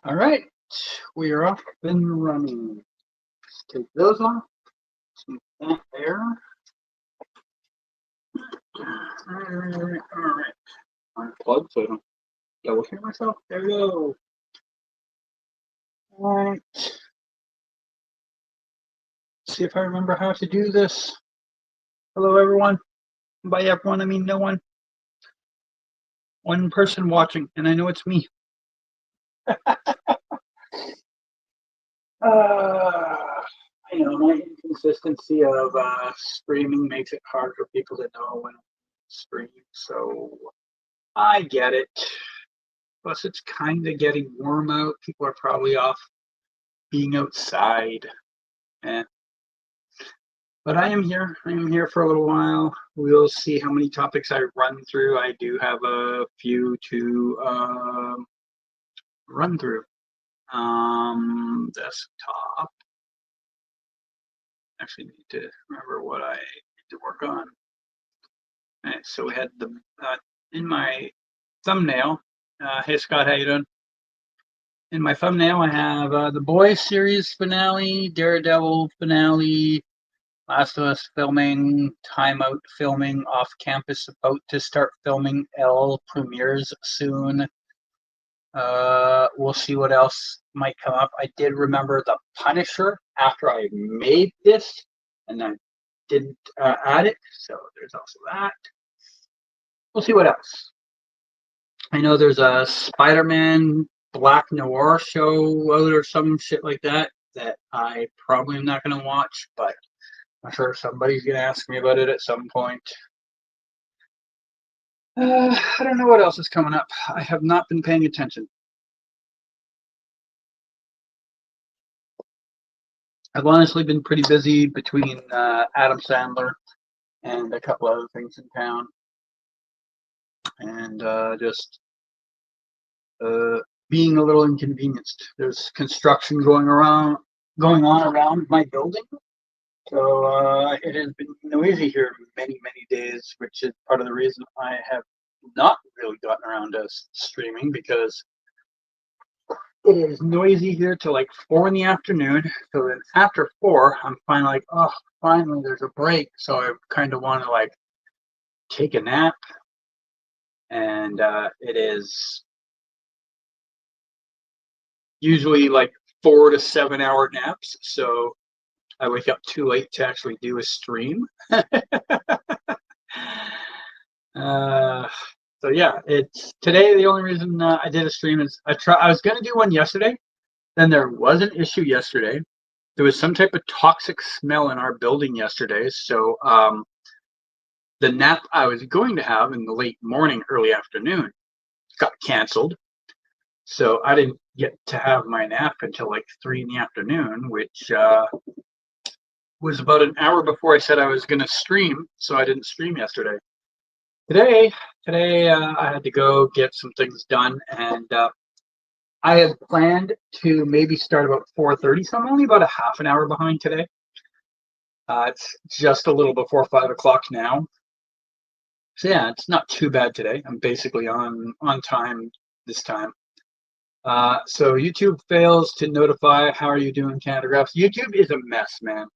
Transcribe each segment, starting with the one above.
All right, we are off and running. Let's take those off. Some that there. All right. Unplug so I don't double hear myself. There we go. All right. See if I remember how to do this. Hello, everyone. By everyone, I mean no one. One person watching, and I know it's me. I know my inconsistency of streaming makes it hard for people to know when I stream, so I get it. Plus, it's kind of getting warm out. People are probably off being outside. Eh. But I am here. I am here for a little while. We'll see how many topics I run through. I do have a few to run through. Desktop. Actually, need to remember what I need to work on. All right, so we had the in my thumbnail. Hey Scott, how you doing? In my thumbnail, I have the Boys series finale, Daredevil finale, Last of Us filming, timeout filming, off campus about to start filming, L premieres soon. We'll see what else might come up. I did remember the Punisher after I made this, and I didn't add it, so there's also that. We'll see what else. I know there's a Spider-Man Black Noir show out or some shit like that I probably am not going to watch, but I'm sure somebody's going to ask me about it at some point. I don't know what else is coming up. I have not been paying attention. I've honestly been pretty busy between Adam Sandler and a couple other things in town, and just being a little inconvenienced. There's construction going on around my building, so it has been noisy here many days, which is part of the reason I have not really gotten around to streaming, because it is noisy here till like 4 in the afternoon. So then after 4, I'm finally like, oh, finally there's a break. So I kind of want to like take a nap, and it is usually like 4 to 7 hour naps. So I wake up too late to actually do a stream. So yeah, it's today. The only reason I did a stream is I was gonna do one yesterday. Then there was an issue yesterday. There was some type of toxic smell in our building yesterday. So the nap I was going to have in the late morning, early afternoon, got canceled. So I didn't get to have my nap until like 3 in the afternoon, which was about an hour before I said I was going to stream. So I didn't stream yesterday. Today, I had to go get some things done, and I had planned to maybe start about 4:30, so I'm only about a half an hour behind today. It's just a little before 5 o'clock now. So yeah, it's not too bad today. I'm basically on time this time. So YouTube fails to notify. How are you doing, Canada Graphs? YouTube is a mess, man.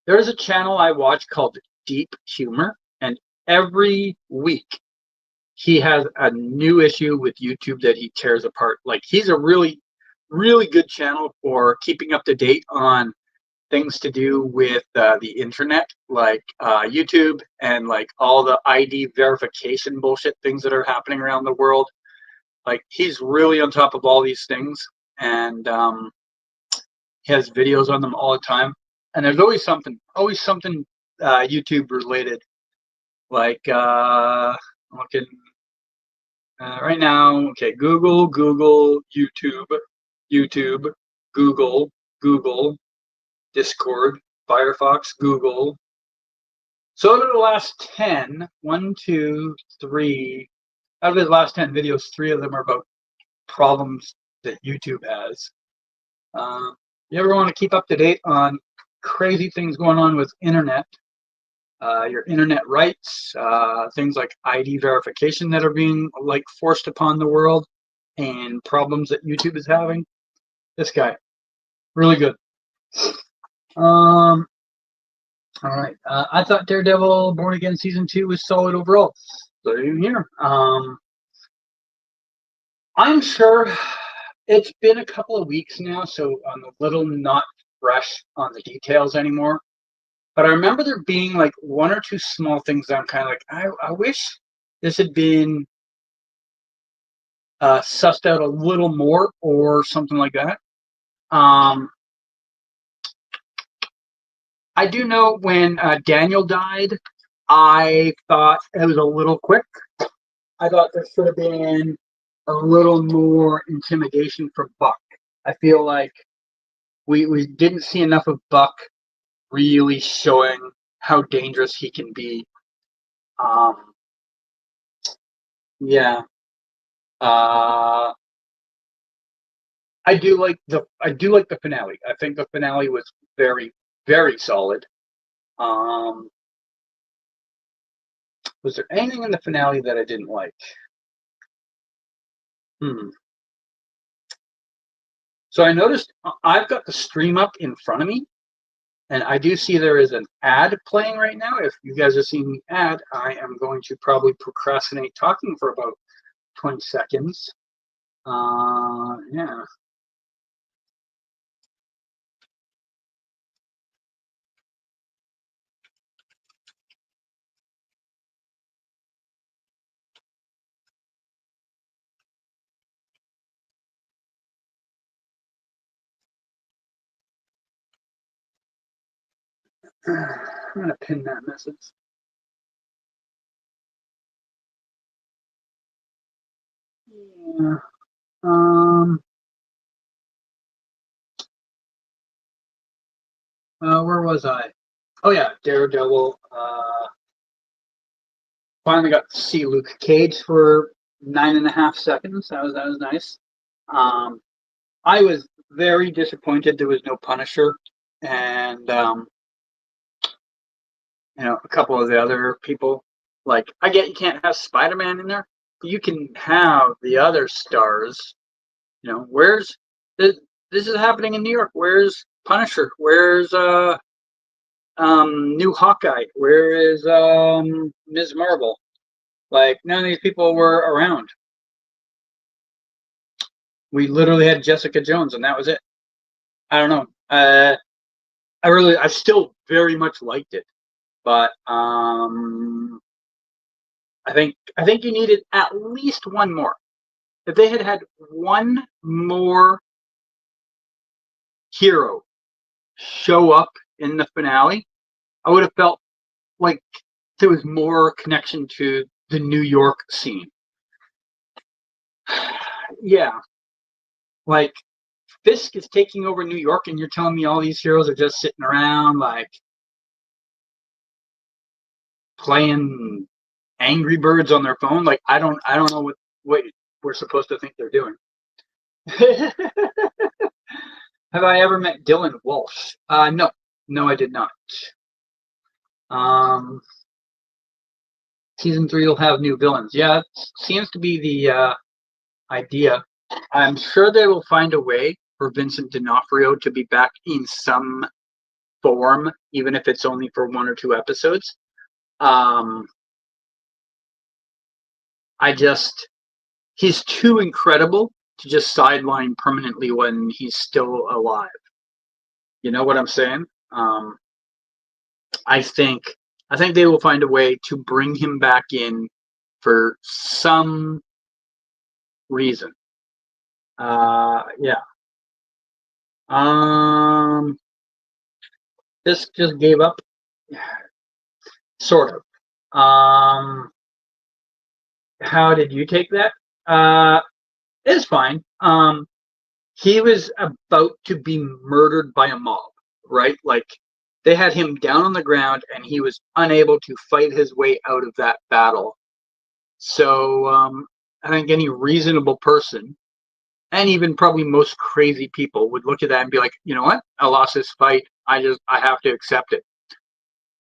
There's a channel I watch called Deep Humor, and every week he has a new issue with YouTube that he tears apart. Like, he's a really good channel for keeping up to date on things to do with the internet, like YouTube, and like all the ID verification bullshit things that are happening around the world. Like, he's really on top of all these things, and he has videos on them all the time. And there's always something YouTube related. Like, I'm looking right now. Okay, Google, YouTube, Google, Discord, Firefox, Google. So out of the last 10, 1, 2, 3, out of his last 10 videos, 3 of them are about problems that YouTube has. You ever want to keep up to date on crazy things going on with internet, your internet rights, things like ID verification that are being like forced upon the world, and problems that YouTube is having. This guy, really good. All right. I thought Daredevil Born Again Season 2 was solid overall. So even here. I'm sure it's been a couple of weeks now, so I'm a little not fresh on the details anymore. But I remember there being like one or two small things that I'm kind of like, I wish this had been sussed out a little more or something like that. I do know when Daniel died, I thought it was a little quick. I thought there should have been a little more intimidation for Buck. I feel like we didn't see enough of Buck really showing how dangerous he can be. Yeah. I do like the finale. I think the finale was very, very solid. Was there anything in the finale that I didn't like? So I noticed I've got the stream up in front of me, and I do see there is an ad playing right now. If you guys are seeing the ad, I am going to probably procrastinate talking for about 20 seconds. Yeah. I'm going to pin that message. Yeah. Where was I? Oh yeah, Daredevil. Finally got to see Luke Cage for 9.5 seconds. That was nice. I was very disappointed there was no Punisher, and a couple of the other people. Like, I get you can't have Spider-Man in there, but you can have the other stars. Where's this? This is happening in New York. Where's Punisher? Where's new Hawkeye? Where is Ms. Marvel? Like, none of these people were around. We literally had Jessica Jones, and that was it. I don't know. I still very much liked it, but I think you needed at least one more. If they had had one more hero show up in the finale, I would have felt like there was more connection to the New York scene. Yeah, like Fisk is taking over New York, and you're telling me all these heroes are just sitting around like playing Angry Birds on their phone. Like, I don't know what we're supposed to think they're doing. Have I ever met Dylan Walsh? No, I did not. Season 3 will have new villains. Yeah, it seems to be the idea. I'm sure they will find a way for Vincent D'Onofrio to be back in some form, even if it's only for 1 or 2 episodes. He's too incredible to just sideline permanently when he's still alive. You know what I'm saying? I think they will find a way to bring him back in for some reason. Yeah. This just gave up. Sort of. How did you take that? It's fine. He was about to be murdered by a mob, right? Like, they had him down on the ground, and he was unable to fight his way out of that battle. So I think any reasonable person, and even probably most crazy people, would look at that and be like, you know what? I lost this fight. I have to accept it.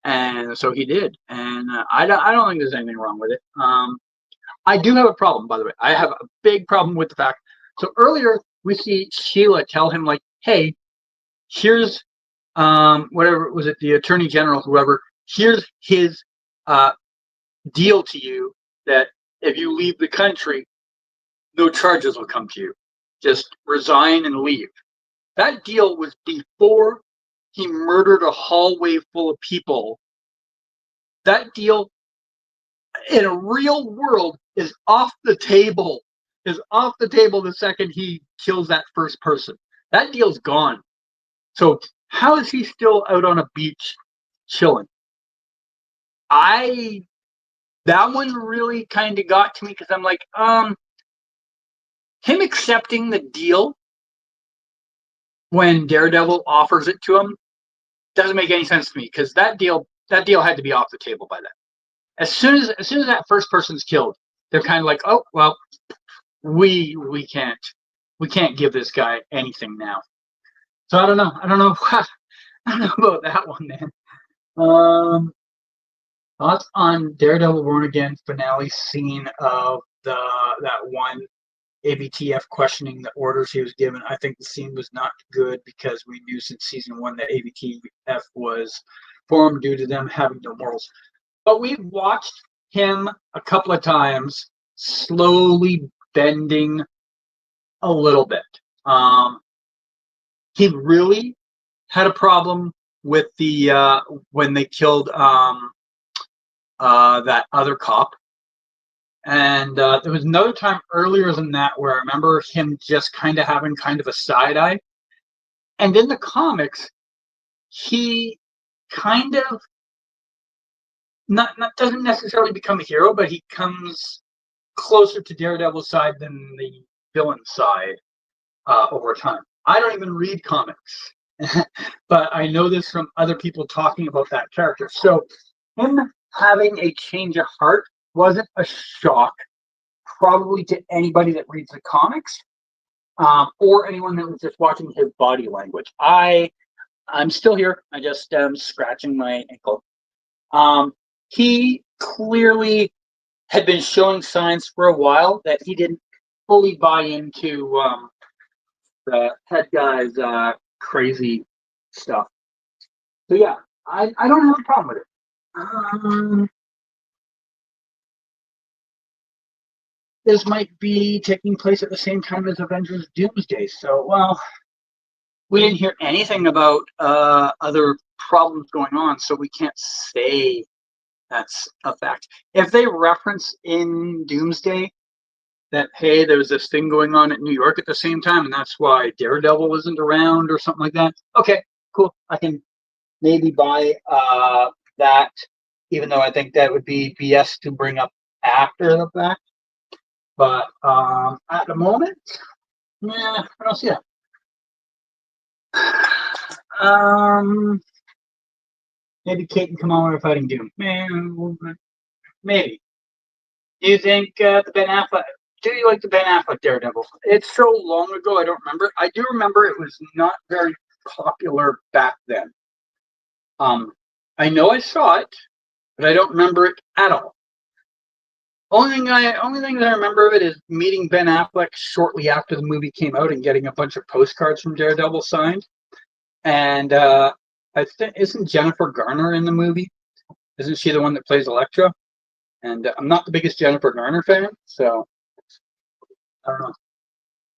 And so he did. And I don't think there's anything wrong with it. I do have a problem, by the way. I have a big problem with the fact So earlier we see Sheila tell him like, "Hey, here's whatever was it, the Attorney General, whoever. Here's his deal to you that if you leave the country, no charges will come to you. Just resign and leave." That deal was before he murdered a hallway full of people. That deal in a real world is off the table. Is off the table the second he kills that first person. That deal's gone. So how is he still out on a beach chilling? That one really kind of got to me because I'm like, him accepting the deal when Daredevil offers it to him doesn't make any sense to me because that deal had to be off the table by then. As soon as that first person's killed, they're kind of like, oh well, we can't give this guy anything now. So I don't know I don't know about that one, man. Thoughts on Daredevil Born Again finale scene of that one ABTF questioning the orders he was given. I think the scene was not good because we knew since season 1 that ABTF was formed due to them having no morals. But we've watched him a couple of times slowly bending a little bit. He really had a problem with the when they killed that other cop. And there was another time earlier than that where I remember him just kind of having kind of a side eye. And in the comics, he kind of not doesn't necessarily become a hero, but he comes closer to Daredevil's side than the villain side over time. I don't even read comics, but I know this from other people talking about that character. So him having a change of heart wasn't a shock, probably to anybody that reads the comics, or anyone that was just watching his body language. I'm still here. I just am scratching my ankle. He clearly had been showing signs for a while that he didn't fully buy into the head guy's crazy stuff. So yeah, I don't have a problem with it. This might be taking place at the same time as Avengers Doomsday. So, well, we didn't hear anything about other problems going on, so we can't say that's a fact. If they reference in Doomsday that, hey, there was this thing going on at New York at the same time, and that's why Daredevil wasn't around or something like that, okay, cool. I can maybe buy that, even though I think that would be BS to bring up after the fact. But at the moment, yeah, I don't see that. Maybe Kate can come on with Fighting Doom. Maybe. Do you think the Ben Affleck? Do you like the Ben Affleck Daredevil? It's so long ago, I don't remember. I do remember it was not very popular back then. I know I saw it, but I don't remember it at all. Only thing that I remember of it is meeting Ben Affleck shortly after the movie came out and getting a bunch of postcards from Daredevil signed. And I think isn't Jennifer Garner in the movie? Isn't she the one that plays Elektra? And I'm not the biggest Jennifer Garner fan, so I don't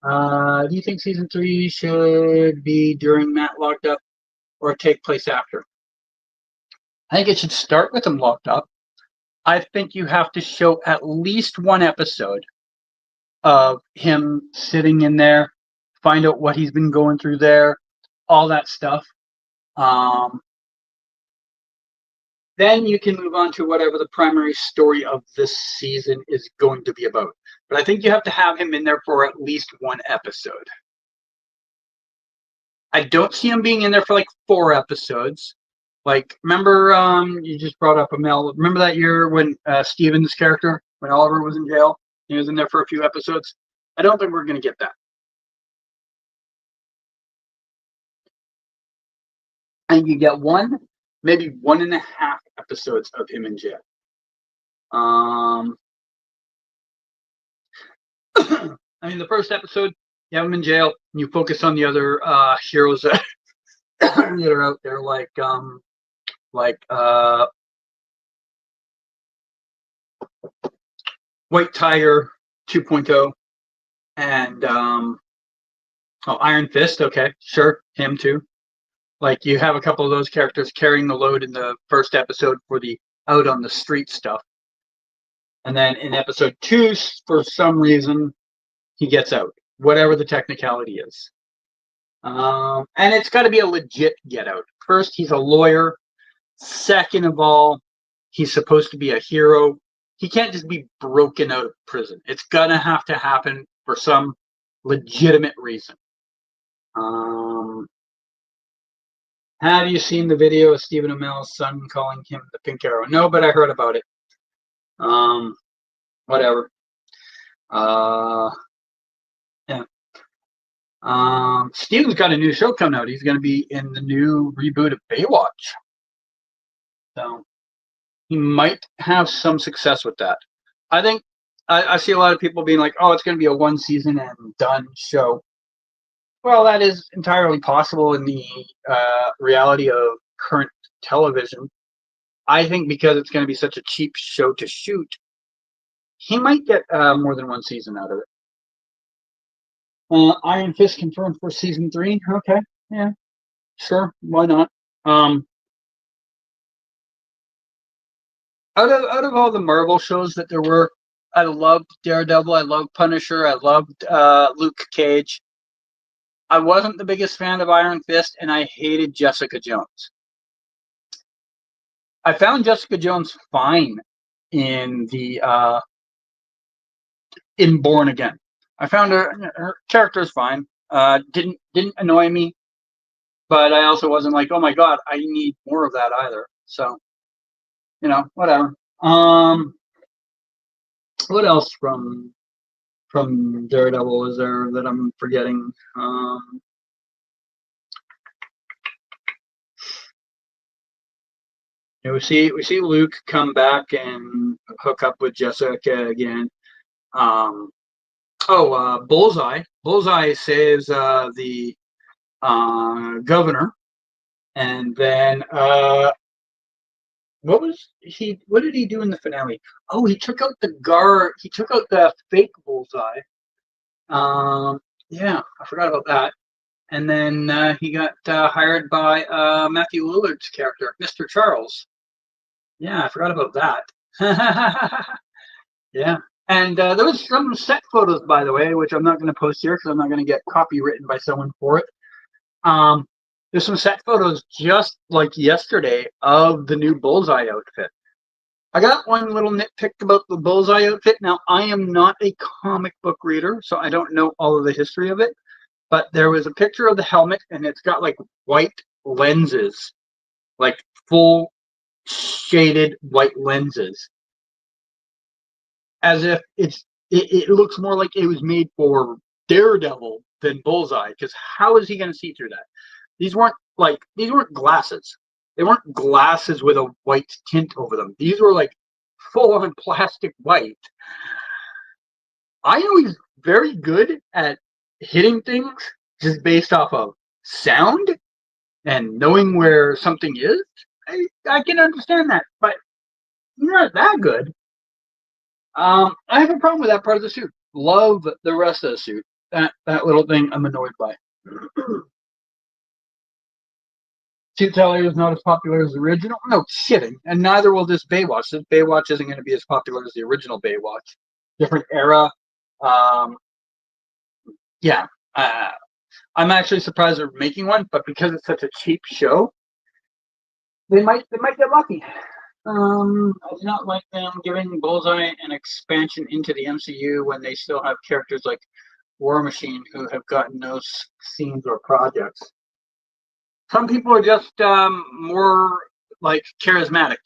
know. Do you think season 3 should be during Matt locked up or take place after? I think it should start with him locked up. I think you have to show at least one episode of him sitting in there, find out what he's been going through there, all that stuff. Then you can move on to whatever the primary story of this season is going to be about. But I think you have to have him in there for at least one episode. I don't see him being in there for like 4 episodes. Like, remember, you just brought up Amel. Remember that year when Steven's character, when Oliver was in jail, he was in there for a few episodes? I don't think we're going to get that. And you get maybe 1.5 episodes of him in jail. I mean, the first episode, You have him in jail. And you focus on the other heroes that, that are out there, like White Tiger 2.0 and Iron Fist. Okay, sure, him too. Like you have a couple of those characters carrying the load in the first episode for the out on the street stuff, and then in episode 2, for some reason, he gets out, whatever the technicality is. And it's got to be a legit get out. First, he's a lawyer. Second of all, he's supposed to be a hero. He can't just be broken out of prison. It's gonna have to happen for some legitimate reason. Have you seen the video of Stephen Amell's son calling him the Pink Arrow? No, but I heard about it. Whatever. Yeah. Steven's got a new show coming out. He's going to be in the new reboot of Baywatch. So he might have some success with that. I think I see a lot of people being like, oh, it's going to be a one season and done show. Well, that is entirely possible in the reality of current television. I think because it's going to be such a cheap show to shoot, he might get more than one season out of it. Iron Fist confirmed for season 3. Okay, yeah, sure, why not? Out of all the Marvel shows that there were, I loved Daredevil, I loved Punisher, I loved Luke Cage. I wasn't the biggest fan of Iron Fist, and I hated Jessica Jones. I found Jessica Jones fine in the in Born Again. I found her character is fine. Didn't annoy me, but I also wasn't like, oh my god, I need more of that either. So, whatever. What else from Daredevil is there that I'm forgetting? We see Luke come back and hook up with Jessica again. Bullseye. Bullseye saves the governor, and then what did he do in the finale? Oh, he took out the guard. He took out the fake Bullseye. Yeah, I forgot about that. And then he got hired by Matthew Lillard's character, Mr. Charles. Yeah, I forgot about that. Yeah. And there was some set photos, by the way, which I'm not going to post here because I'm not going to get copywritten by someone for it. There's some set photos just like yesterday of the new Bullseye outfit. I got one little nitpick about the Bullseye outfit. Now, I am not a comic book reader, so I don't know all of the history of it. But there was a picture of the helmet, and it's got like white lenses, like full shaded white lenses, as if it looks more like it was made for Daredevil than Bullseye. Because how is he going to see through that? These weren't glasses. They weren't glasses with a white tint over them. These were like full on plastic white. I know he's very good at hitting things just based off of sound and knowing where something is. I can understand that, but not that good. I have a problem with that part of the suit. Love the rest of the suit. That little thing I'm annoyed by. Suit Teller is not as popular as the original. No kidding. And neither will this Baywatch. This Baywatch isn't going to be as popular as the original Baywatch. Different era. Yeah. I'm actually surprised they're making one, but because it's such a cheap show, they might get lucky. I do not like them giving Bullseye an expansion into the MCU when they still have characters like War Machine who have gotten no scenes or projects. Some people are just more like charismatic,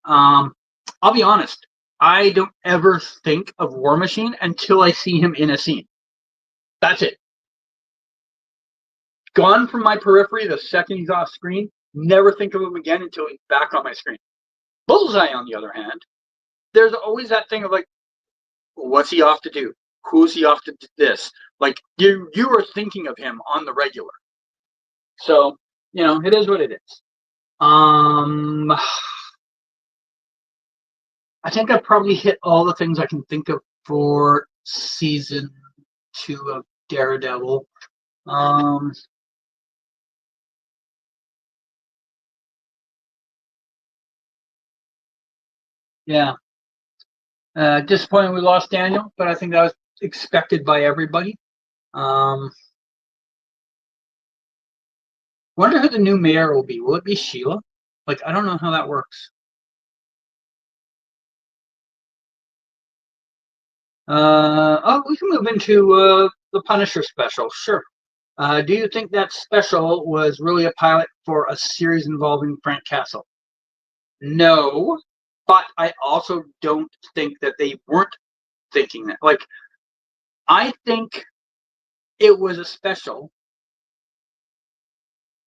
I'll be honest. I don't ever think of War Machine until I see him in a scene. That's it. Gone from my periphery the second he's off screen. Never think of him again until he's back on my screen. Bullseye, on the other hand, there's always that thing of like, what's he off to do? Who's he off to do this? Like you were thinking of him on the regular. So, it is what it is. I think I probably hit all the things I can think of for season 2 of Daredevil. Yeah. Disappointed we lost Daniel, but I think that was expected by everybody. Wonder who the new mayor will be. Will it be Sheila? Like, I don't know how that works. We can move into the Punisher special. Sure. Do you think that special was really a pilot for a series involving Frank Castle? No, but I also don't think that they weren't thinking that. Like, I think it was a special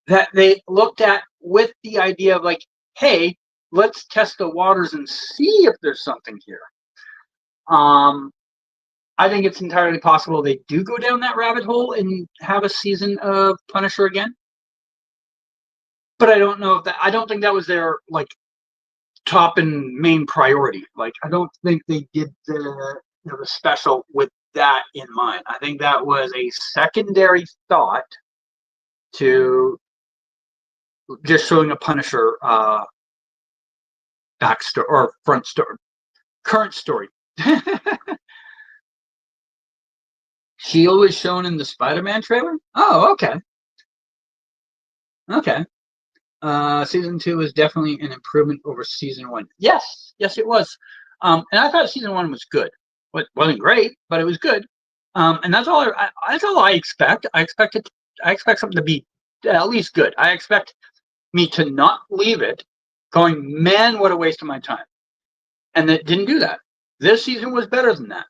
that they looked at with the idea of like, hey, let's test the waters and see if there's something here. I think it's entirely possible they do go down that rabbit hole and have a season of Punisher again. But I don't know if that. I don't think that was their like top and main priority. Like, I don't think they did the special with that in mind. I think that was a secondary thought to just showing a Punisher backstory or front story, current story. Sheila was shown in the Spider-Man trailer. Oh, okay, okay. Season 2 was definitely an improvement over season 1. Yes, it was. And I thought season 1 was good. It wasn't great, but it was good. And that's all. That's all I expect. I expect something to be at least good. I expect me to not leave it going, man, what a waste of my time. And it didn't do that. This season was better than that.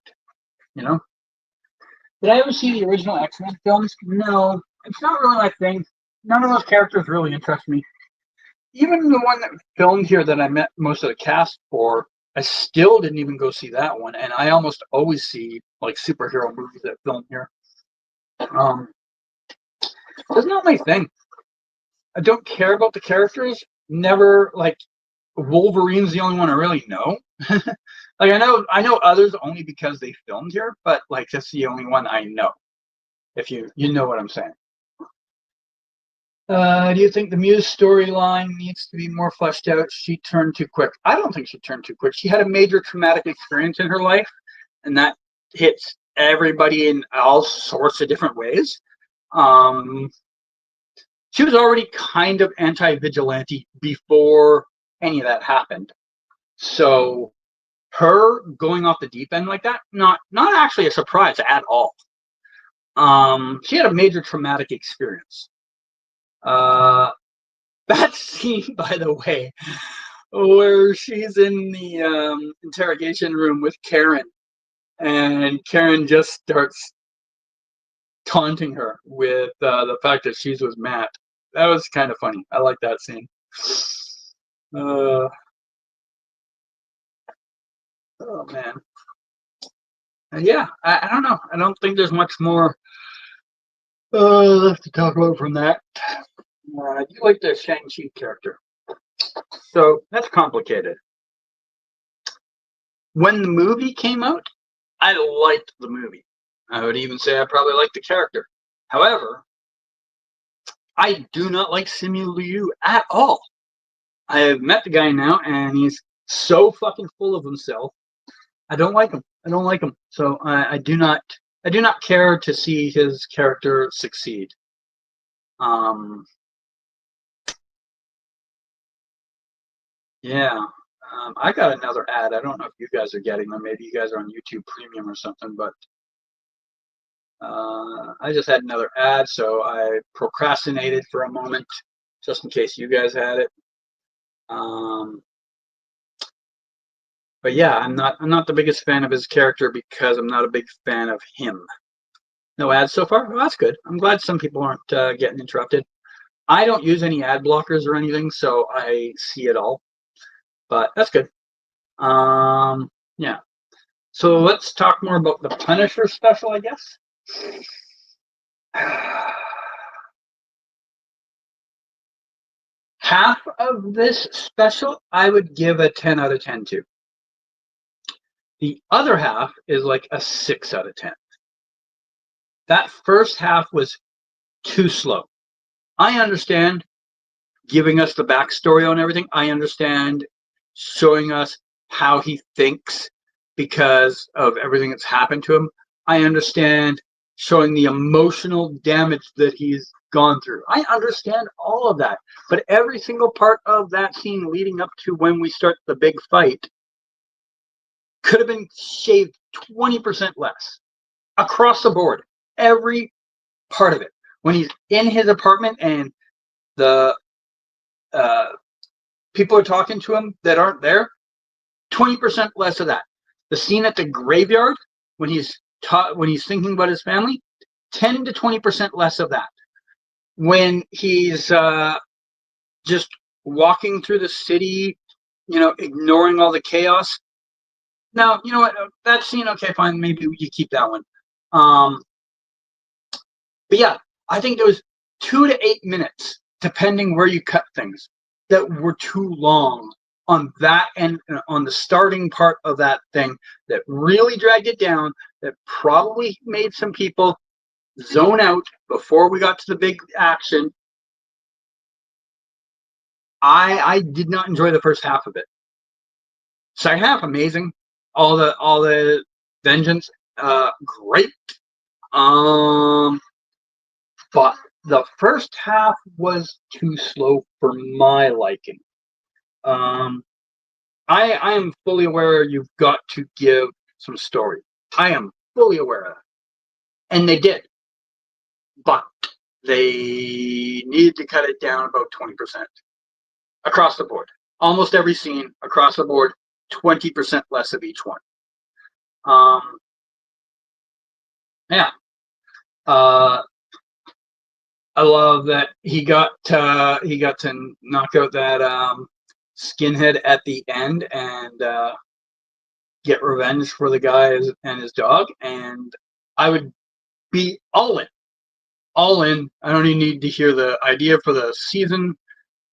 Did I ever see the original X-Men films? No, it's not really my thing. None of those characters really interest me. Even the one that filmed here that I met most of the cast for, I still didn't even go see that one. And I almost always see like superhero movies that film here. It's not my thing. I don't care about the characters. Never like Wolverine's the only one I really know. Like I know others only because they filmed here, but like that's the only one I know. If you know what I'm saying. Do you think the Muse storyline needs to be more fleshed out? She turned too quick. I don't think she turned too quick. She had a major traumatic experience in her life, and that hits everybody in all sorts of different ways. She was already kind of anti-vigilante before any of that happened. So her going off the deep end like that, not actually a surprise at all. She had a major traumatic experience. That scene, by the way, where she's in the interrogation room with Karen, and Karen just starts taunting her with the fact that she's with Matt. That was kind of funny. I like that scene. Oh man. Yeah, I don't know. I don't think there's much more left to talk about from that. I do like the Shang-Chi character. So that's complicated. When the movie came out, I liked the movie. I would even say I probably liked the character. However, I do not like Simu Liu at all. I have met the guy now, and he's so fucking full of himself. I don't like him. So I do not care to see his character succeed. Yeah. I got another ad. I don't know if you guys are getting them. Maybe you guys are on YouTube Premium or something, but I just had another ad, so I procrastinated for a moment just in case you guys had it. But yeah, I'm not the biggest fan of his character because I'm not a big fan of him. No ads so far? Well, that's good. I'm glad some people aren't getting interrupted. I don't use any ad blockers or anything, so I see it all. But that's good. Yeah. So let's talk more about the Punisher special, I guess. Half of this special, I would give a 10 out of 10 to. The other half is like a 6 out of 10. That first half was too slow. I understand giving us the backstory on everything. I understand showing us how he thinks because of everything that's happened to him. I understand showing the emotional damage that he's gone through. I understand all of that. But every single part of that scene leading up to when we start the big fight could have been shaved 20% less across the board. Every part of it. When he's in his apartment and the people are talking to him that aren't there, 20% less of that. The scene at the graveyard when he's thinking about his family, 10 to 20% less of that. When he's just walking through the city, ignoring all the chaos. Now, you know what? That scene, okay, fine. Maybe you keep that one. But yeah, I think there was 2 to 8 minutes, depending where you cut things, that were too long on that and on the starting part of that thing that really dragged it down, that probably made some people zone out before we got to the big action. I did not enjoy the first half of it. Second half, amazing. All the vengeance, great. But the first half was too slow for my liking. I am fully aware you've got to give some story. I am fully aware of that. And they did. But they needed to cut it down about 20%. Across the board. Almost every scene, across the board, 20% less of each one. Yeah. I love that he got to knock out that skinhead at the end and get revenge for the guy and his dog. And I would be all in. I don't even need to hear the idea for the season.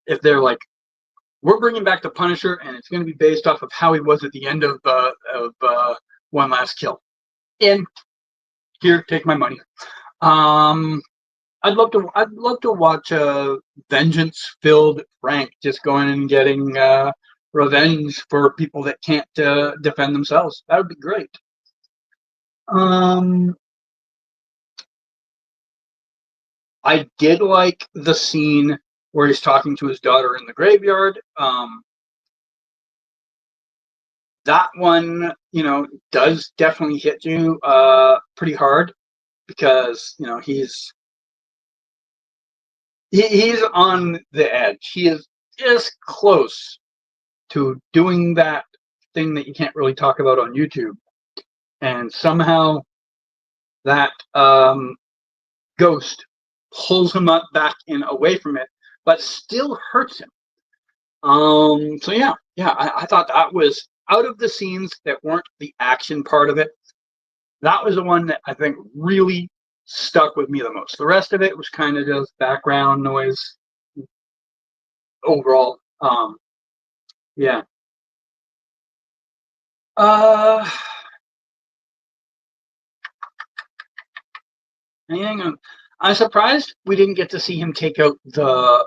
If they're like, we're bringing back the Punisher, and it's going to be based off of how he was at the end of One Last Kill. In here, take my money. I'd love to watch a vengeance-filled Frank just going and getting revenge for people that can't defend themselves. That would be great. I did like the scene where he's talking to his daughter in the graveyard. That one, does definitely hit you pretty hard because he's on the edge. He is just close to doing that thing that you can't really talk about on YouTube, and somehow that ghost pulls him up back in away from it, but still hurts him. So yeah, I thought that was, out of the scenes that weren't the action part of it, that was the one that I think really stuck with me the most. The rest of it was kind of just background noise overall. Yeah. Anything? I'm surprised we didn't get to see him take out the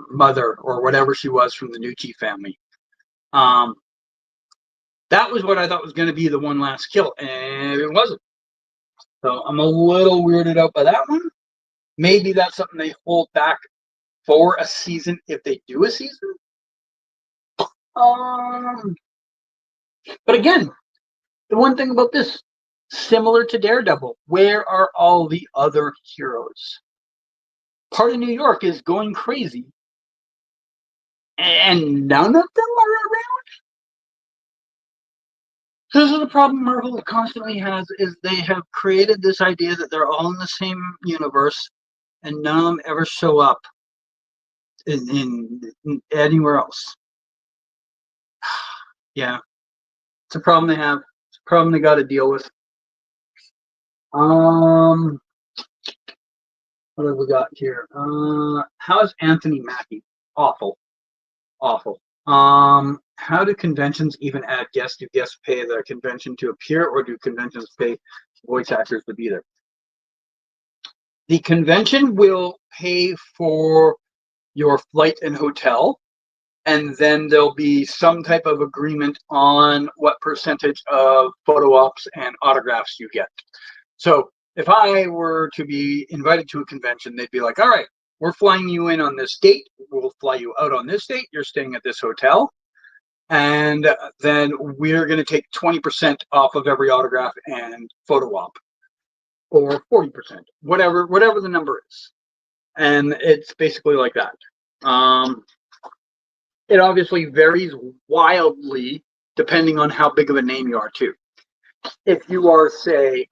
mother or whatever she was from the Nucci family. That was what I thought was going to be the one last kill, and it wasn't. So I'm a little weirded out by that one. Maybe that's something they hold back for a season if they do a season. But again, the one thing about this, similar to Daredevil, where are all the other heroes? Part of New York is going crazy, and none of them are around. This is the problem Marvel constantly has, is they have created this idea that they're all in the same universe, and none of them ever show up in anywhere else. Yeah, it's a problem they have. It's a problem they got to deal with. Um, what have we got here? How's Anthony Mackie? Awful, awful. How do conventions even add guests? Do guests pay the convention to appear, or do conventions pay voice actors to be there? The convention will pay for your flight and hotel, and then there'll be some type of agreement on what percentage of photo ops and autographs you get. So if I were to be invited to a convention, they'd be like, all right, we're flying you in on this date. We'll fly you out on this date. You're staying at this hotel. And then we're going to take 20% off of every autograph and photo op, or 40%, whatever the number is. And it's basically like that. It obviously varies wildly depending on how big of a name you are, too. If you are, say,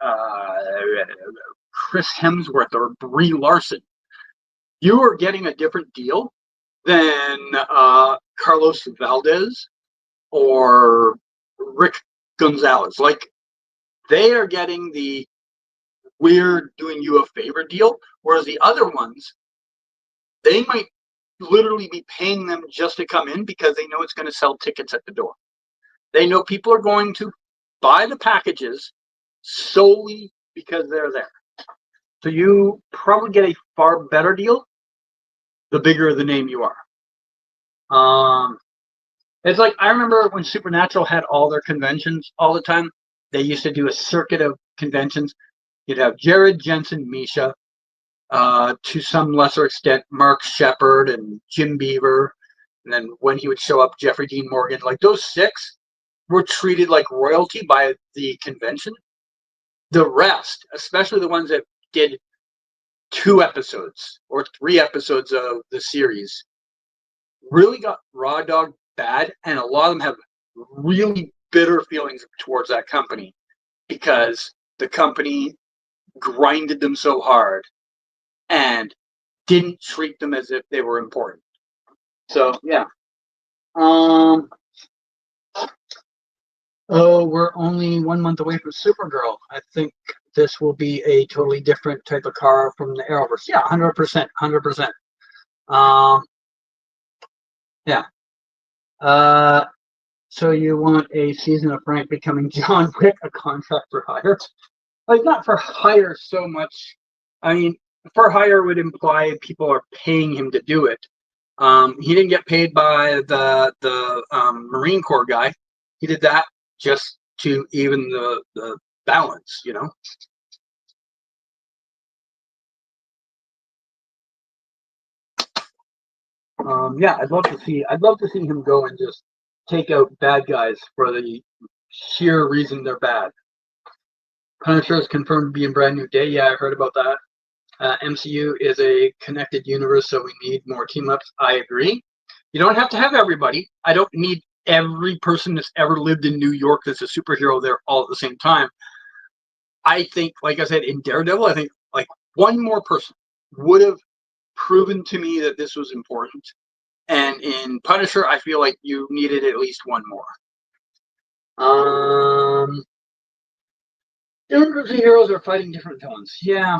Chris Hemsworth or Brie Larson, you are getting a different deal than Carlos Valdez or Rick Gonzalez. Like, they are getting the we're doing you a favor deal, whereas the other ones, they might literally be paying them just to come in because they know it's going to sell tickets at the door. They know people are going to buy the packages solely because they're there. So you probably get a far better deal the bigger the name you are. It's like, I remember when Supernatural had all their conventions all the time, they used to do a circuit of conventions. You'd have Jared, Jensen, Misha, to some lesser extent, Mark Shepard and Jim Beaver. And then when he would show up, Jeffrey Dean Morgan. Like, those 6 were treated like royalty by the convention. The rest, especially the ones that did 2 episodes or 3 episodes of the series, really got raw dog bad, and a lot of them have really bitter feelings towards that company because the company grinded them so hard and didn't treat them as if they were important. So yeah. Oh, we're only 1 month away from Supergirl. I think this will be a totally different type of car from the Arrowverse. Yeah, 100%, 100%. Yeah. So you want a season of Frank becoming John Wick, a contract for hire? Like, not for hire so much. I mean, for hire would imply people are paying him to do it. He didn't get paid by the Marine Corps guy. He did that just to even the balance, you know. Yeah, I'd love to see him go and just take out bad guys for the sheer reason they're bad. Punisher is confirmed to be in Brand New Day. Yeah, I heard about that. MCU is a connected universe, so we need more team ups. I agree. You don't have to have everybody. I don't need every person that's ever lived in New York that's a superhero there all at the same time. I think, like I said, in Daredevil, I think like one more person would have proven to me that this was important. And in Punisher, I feel like you needed at least one more. Different groups of heroes are fighting different villains. Yeah.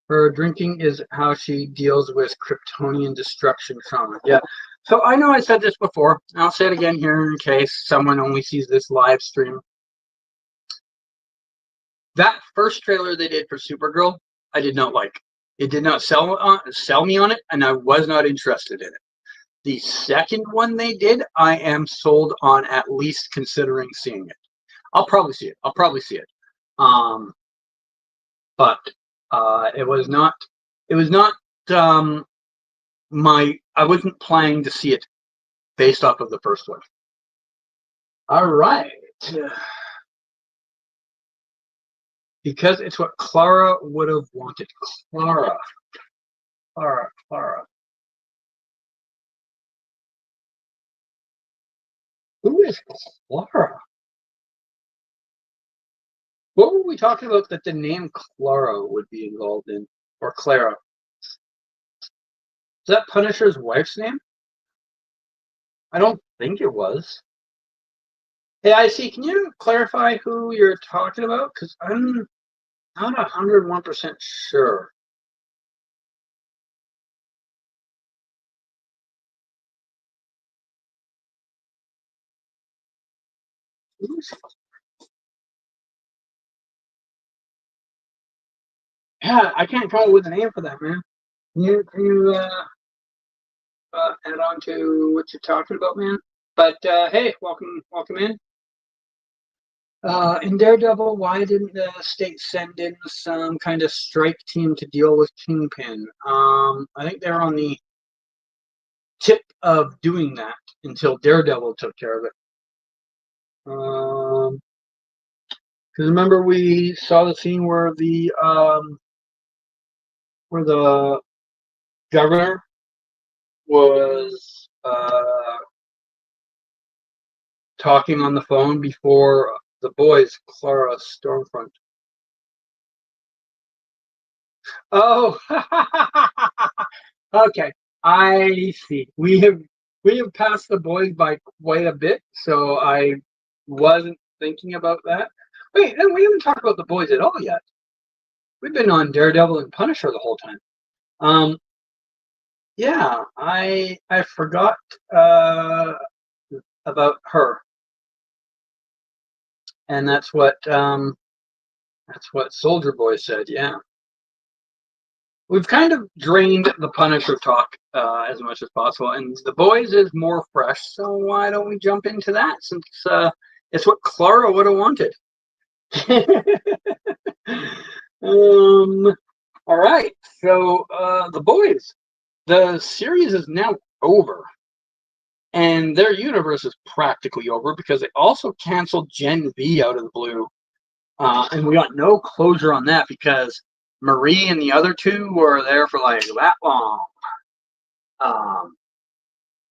Her drinking is how she deals with Kryptonian destruction trauma. Yeah. So I know I said this before. I'll say it again here in case someone only sees this live stream. That first trailer they did for Supergirl, I did not like. It did not sell me on it, and I was not interested in it. The second one they did, I am sold on at least considering seeing it. I'll probably see it. But it was not. It was not I wasn't planning to see it based off of the first one. All right. Because it's what Clara would have wanted. Clara. Who is Clara? What were we talking about that the name Clara would be involved in? Or Clara? Is that Punisher's wife's name? I don't think it was. Hey, I see. Can you clarify who you're talking about? Because I'm not 101% sure. Yeah, I can't come up with a name for that, man. Can you add on to what you're talking about, man? But hey, welcome in. In Daredevil, why didn't the state send in some kind of strike team to deal with Kingpin? I think they're on the tip of doing that until Daredevil took care of it. Because remember we saw the scene where the governor was talking on the phone before the boys, Clara Stormfront. Oh, okay. I see. We have passed the boys by quite a bit, so I wasn't thinking about that. Wait, and we haven't talked about the boys at all yet. We've been on Daredevil and Punisher the whole time. Um, yeah, I forgot about her, and that's what Soldier Boy said. Yeah. We've kind of drained the Punisher talk as much as possible, and the boys is more fresh. So why don't we jump into that since it's what Clara would have wanted. All right. So the boys, the series is now over, and their universe is practically over because they also canceled Gen V out of the blue. And we got no closure on that because Marie and the other two were there for like that long. Um,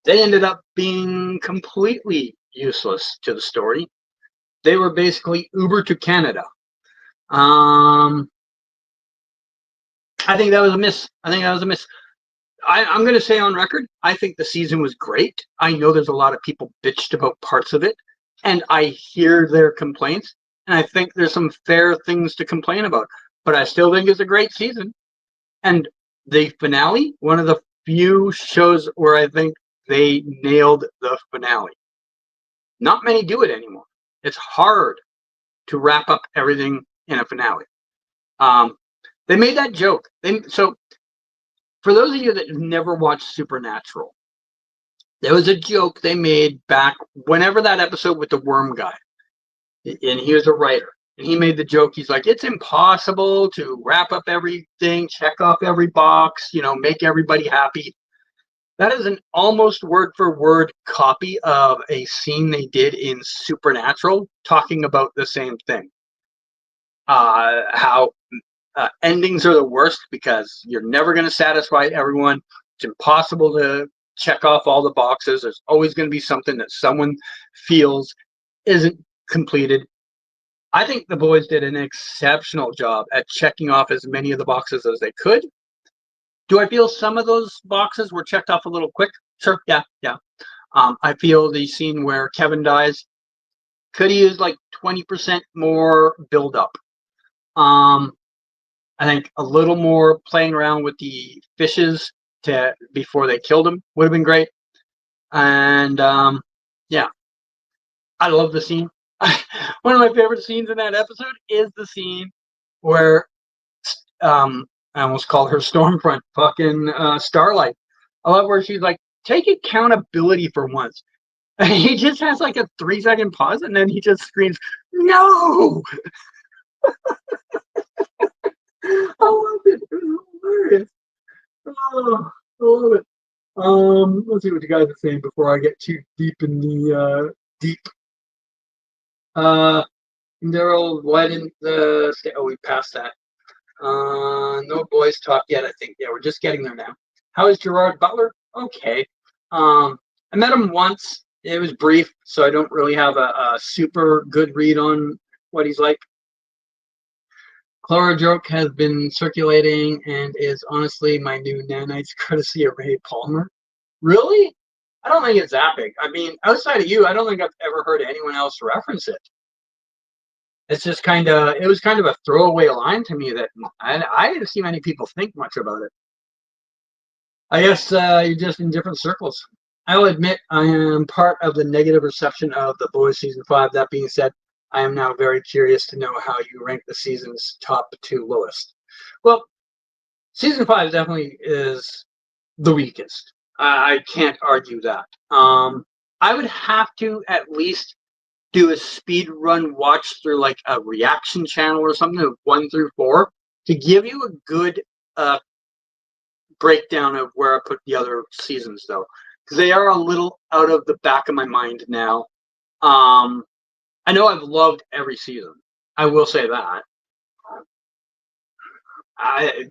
they ended up being completely useless to the story. They were basically Uber to Canada. Um, I think that was a miss. I'm going to say on record, I think the season was great. I know there's a lot of people bitched about parts of it, and I hear their complaints, and I think there's some fair things to complain about. But I still think it's a great season. And the finale, one of the few shows where I think they nailed the finale. Not many do it anymore. It's hard to wrap up everything in a finale. Um, they made that joke. So for those of you that have never watched Supernatural, there was a joke they made back whenever that episode with the worm guy, and he was a writer. And he made the joke. He's like, it's impossible to wrap up everything, check off every box, make everybody happy. That is an almost word for word copy of a scene they did in Supernatural talking about the same thing. How endings are the worst because you're never going to satisfy everyone. It's impossible to check off all the boxes. There's always going to be something that someone feels isn't completed. I think the boys did an exceptional job at checking off as many of the boxes as they could. Do I feel some of those boxes were checked off a little quick? Sure, yeah. I feel the scene where Kevin dies could have used like 20% more build up. I think a little more playing around with the fishes before they killed him would have been great. And yeah, I love the scene. One of my favorite scenes in that episode is the scene where I almost called her Stormfront, fucking Starlight. I love where she's like, take accountability for once. And he just has like a 3-second pause, and then he just screams, "No!" I love it. It was hilarious. Oh, I love it. Let's see what you guys are saying before I get too deep in the deep. Uh, Daryl, why didn't the oh, we passed that. No boys talk yet, I think. Yeah, we're just getting there now. How is Gerard Butler? Okay. I met him once. It was brief, so I don't really have a super good read on what he's like. Clara joke has been circulating and is honestly my new nanites courtesy of Ray Palmer. Really? I don't think it's that big. I mean, outside of you, I don't think I've ever heard anyone else reference it. It's just it was kind of a throwaway line to me that I didn't see many people think much about it. I guess you're just in different circles. I'll admit I am part of the negative reception of The Boys season 5. That being said, I am now very curious to know how you rank the season's top 2 lowest. Well, season 5 definitely is the weakest. I can't argue that. I would have to at least do a speed run watch through like a reaction channel or something of 1 through 4 to give you a good breakdown of where I put the other seasons, though, because they are a little out of the back of my mind now. I know I've loved every season. I will say that. I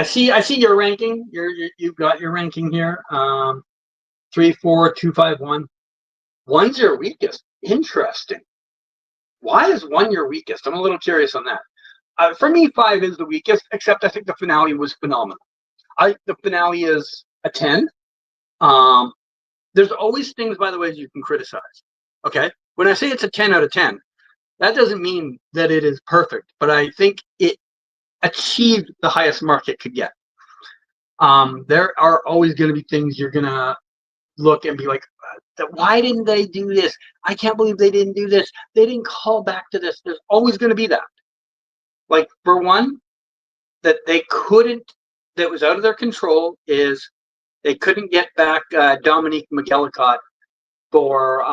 see your ranking. You've got your ranking here. 3, 4, 2, 5, 1. 1's your weakest. Interesting. Why is 1 your weakest? I'm a little curious on that. For me, 5 is the weakest, except I think the finale was phenomenal. The finale is a 10. There's always things, by the way, you can criticize. Okay? When I say it's a 10 out of 10, that doesn't mean that it is perfect, but I think it achieved the highest mark it could get. There are always going to be things you're going to look and be like, why didn't they do this? I can't believe they didn't do this. They didn't call back to this. There's always going to be that. Like, for one, that they couldn't, that was out of their control is they couldn't get back Dominique McGillicott for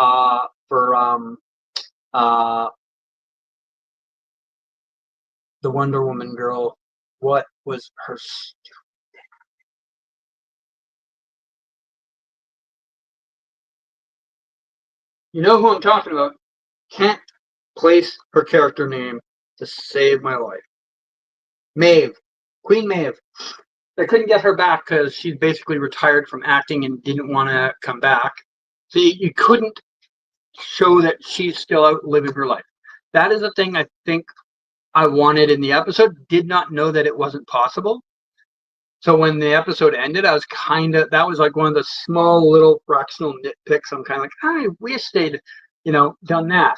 the Wonder Woman girl. What was her? You know who I'm talking about. Can't place her character name to save my life. Maeve. Queen Maeve. They couldn't get her back because she's basically retired from acting and didn't want to come back. So you couldn't show that she's still out living her life. That is a thing I think I wanted in the episode. Did not know that it wasn't possible. So when the episode ended, I was that was like one of the small little fractional nitpicks. I'm kind of like, I wish they'd, done that.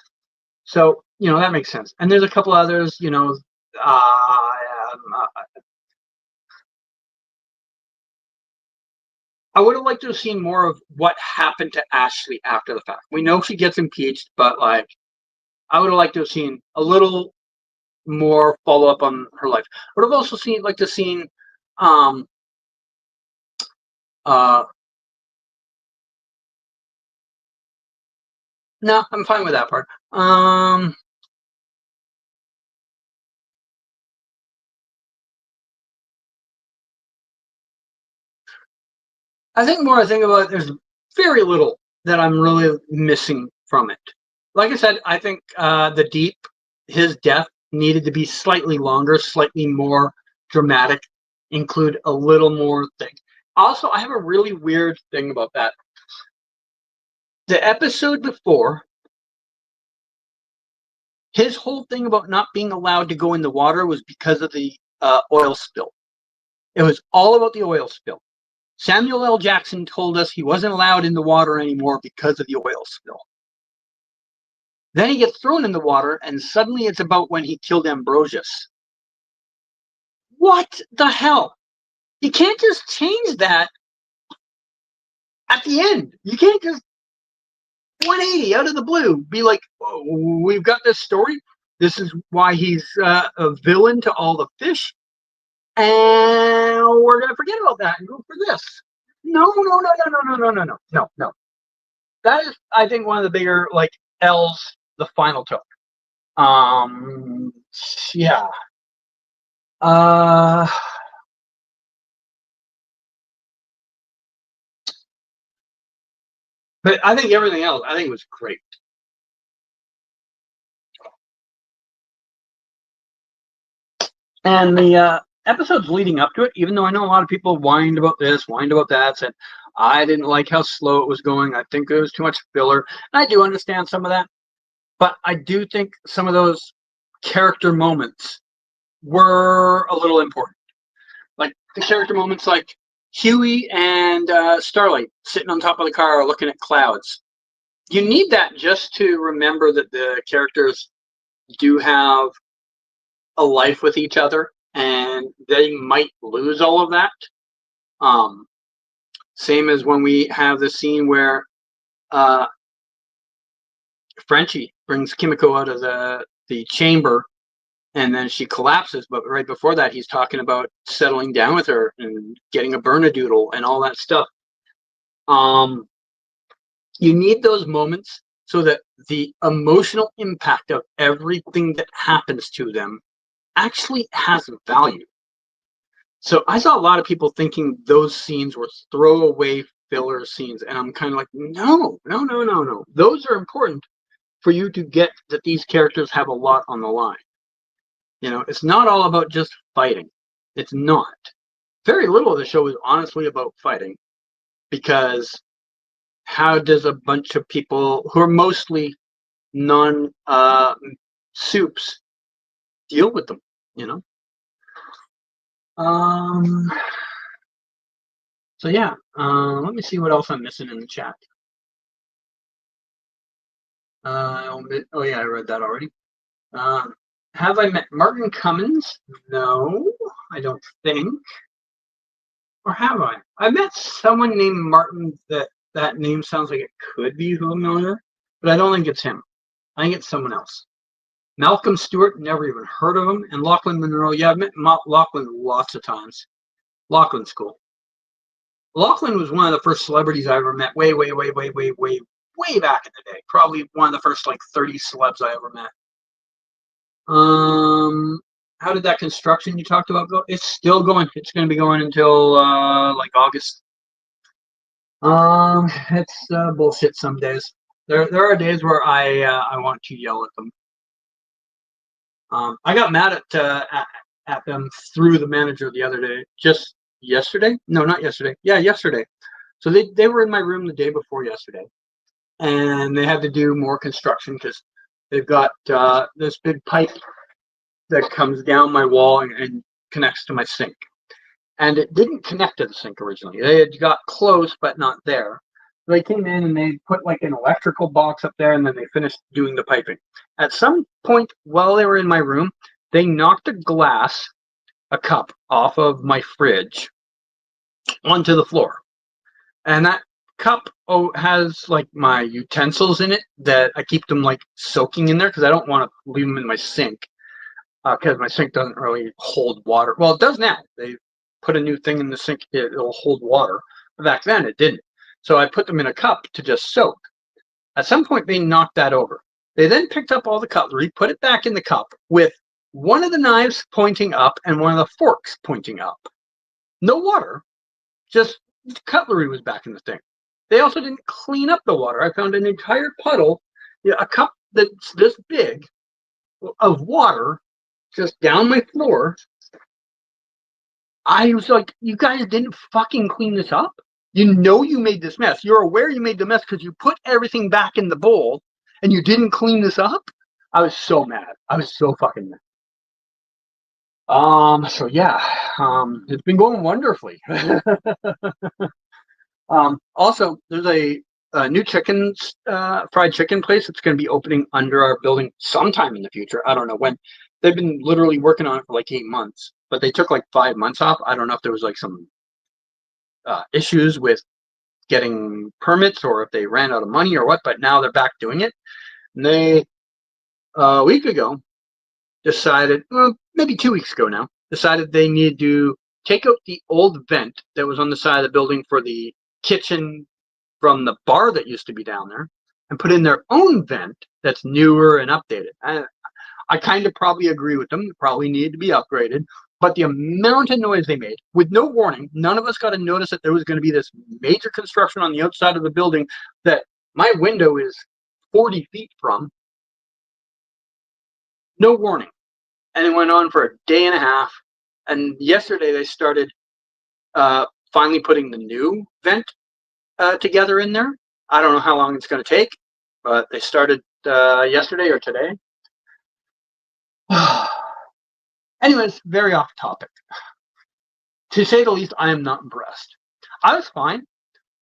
So, that makes sense. And there's a couple others, I would have liked to have seen more of what happened to Ashley after the fact. We know she gets impeached, but I would have liked to have seen a little more follow up on her life. I would have also liked to have seen no, I'm fine with that part. I think more I think about it, there's very little that I'm really missing from it. Like I said, I think the Deep, his death needed to be slightly longer, slightly more dramatic, include a little more thing. Also, I have a really weird thing about that. The episode before, his whole thing about not being allowed to go in the water was because of the oil spill. It was all about the oil spill. Samuel L. Jackson told us he wasn't allowed in the water anymore because of the oil spill. Then he gets thrown in the water, and suddenly it's about when he killed Ambrosius. What the hell? You can't just change that at the end. You can't just 180 out of the blue be like, oh, we've got this story. This is why he's a villain to all the fish. And we're going to forget about that and go for this. No. That is, I think, one of the bigger, L's the final took. Yeah. But I think everything else, I think was great. And the episodes leading up to it, even though I know a lot of people whined about this, whined about that, said I didn't like how slow it was going. I think there was too much filler. And I do understand some of that. But I do think some of those character moments were a little important. Like the character moments like Huey and Starlight sitting on top of the car looking at clouds. You need that just to remember that the characters do have a life with each other, and they might lose all of that. Um, Same as when we have the scene where uh, Frenchie brings Kimiko out of the chamber, and then she collapses. But right before that, he's talking about settling down with her and getting a Bernedoodle and all that stuff. Um, you need those moments so that the emotional impact of everything that happens to them actually has value. So I saw a lot of people thinking those scenes were throwaway filler scenes, and I'm kind of like, no, no, no, no, no. Those are important for you to get that these characters have a lot on the line. You know, it's not all about just fighting. It's not. Very little of the show is honestly about fighting, because how does a bunch of people who are mostly non soups deal with them? You know. Um. So yeah. Let me see what else I'm missing in the chat. Oh yeah, I read that already. Have I met Martin Cummins? No, I don't think. Or have I? I met someone named Martin that name sounds like it could be familiar, but I don't think it's him. I think it's someone else. Malcolm Stewart, never even heard of him. And Lachlan Monroe, yeah, I've met Lachlan lots of times. Lachlan's cool. Lachlan was one of the first celebrities I ever met way back in the day. Probably one of the first like 30 celebs I ever met. How did that construction you talked about go? It's still going. It's going to be going until like August. It's bullshit some days. There are days where I want to yell at them. I got mad at them through the manager the other day. Just yesterday? No, not yesterday. Yeah, yesterday. So they were in my room the day before yesterday, and they had to do more construction because they've got this big pipe that comes down my wall and connects to my sink. And it didn't connect to the sink originally. They had got close, but not there. They came in and they put like an electrical box up there, and then they finished doing the piping. At some point while they were in my room, they knocked a cup off of my fridge onto the floor. And that cup has like my utensils in it that I keep them like soaking in there because I don't want to leave them in my sink, because my sink doesn't really hold water. Well, it does now. They put a new thing in the sink, it'll hold water. But back then it didn't. So I put them in a cup to just soak. At some point they knocked that over. They then picked up all the cutlery, put it back in the cup with one of the knives pointing up and one of the forks pointing up. No water, just cutlery was back in the thing. They also didn't clean up the water. I found an entire puddle, a cup that's this big of water just down my floor. I was like, you guys didn't fucking clean this up? You know you made this mess. You're aware you made the mess because you put everything back in the bowl and you didn't clean this up? I was so mad. I was so fucking mad. So yeah, it's been going wonderfully. Also, there's a new fried chicken place that's going to be opening under our building sometime in the future. I don't know when. They've been literally working on it for like 8 months, but they took like 5 months off. I don't know if there was like some issues with getting permits or if they ran out of money or what, but now they're back doing it. And they, a week ago, decided, well, maybe 2 weeks ago now, decided they needed to take out the old vent that was on the side of the building for the kitchen from the bar that used to be down there and put in their own vent that's newer and updated. I kind of probably agree with them. It probably needed to be upgraded. But the amount of noise they made, with no warning, none of us got to notice that there was going to be this major construction on the outside of the building that my window is 40 feet from. No warning. And it went on for a day and a half. And yesterday they started finally putting the new vent together in there. I don't know how long it's going to take, but they started yesterday or today. Anyways, very off topic. To say the least, I am not impressed. I was fine.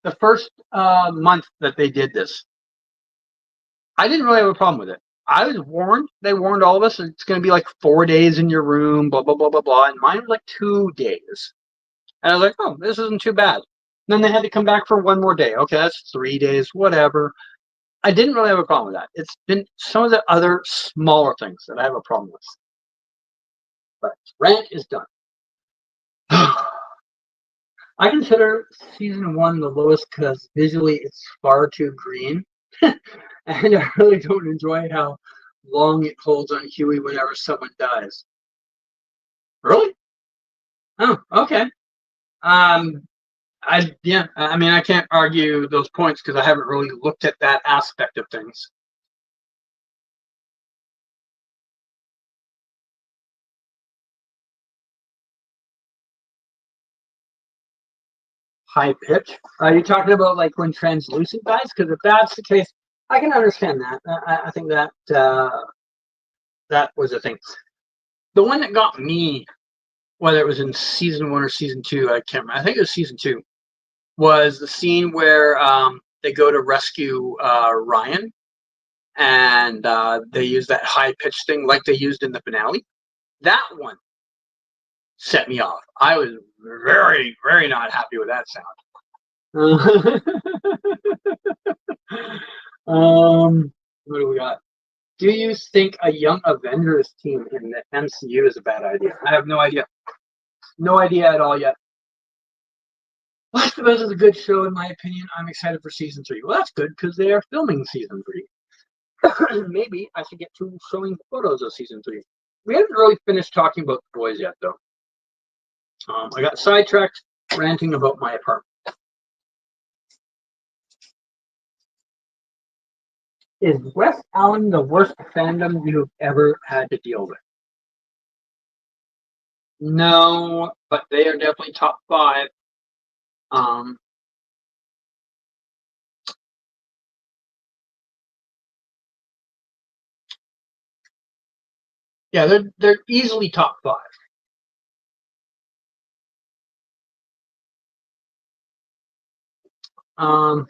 The first month that they did this, I didn't really have a problem with it. I was warned. They warned all of us. It's going to be like 4 days in your room, blah, blah, blah, blah, blah. And mine was like 2 days. And I was like, oh, this isn't too bad. And then they had to come back for 1 more day. Okay, that's 3 days, whatever. I didn't really have a problem with that. It's been some of the other smaller things that I have a problem with. But rant is done. I consider season 1 the lowest because visually it's far too green. And I really don't enjoy how long it holds on Huey whenever someone dies. Really? Oh, okay. I mean, I can't argue those points because I haven't really looked at that aspect of things. High pitch? Are you talking about like when translucent dies? Because if that's the case, I can understand that. I think that that was a thing. The one that got me, whether it was in season 1 or season 2, I can't remember. I think it was season 2. Was the scene where they go to rescue Ryan, and they use that high pitch thing like they used in the finale. That one set me off. I was very, very not happy with that sound. What do we got? Do you think a young Avengers team in the MCU is a bad idea? I have no idea. No idea at all yet. Last of Us is a good show, in my opinion. I'm excited for season 3. Well, that's good because they are filming season 3. Maybe I should get to showing photos of season 3. We haven't really finished talking about the boys yet, though. I got sidetracked ranting about my apartment. Is West Allen the worst fandom you've ever had to deal with? No, but they are definitely top 5. Um, yeah, they're easily top 5. Um,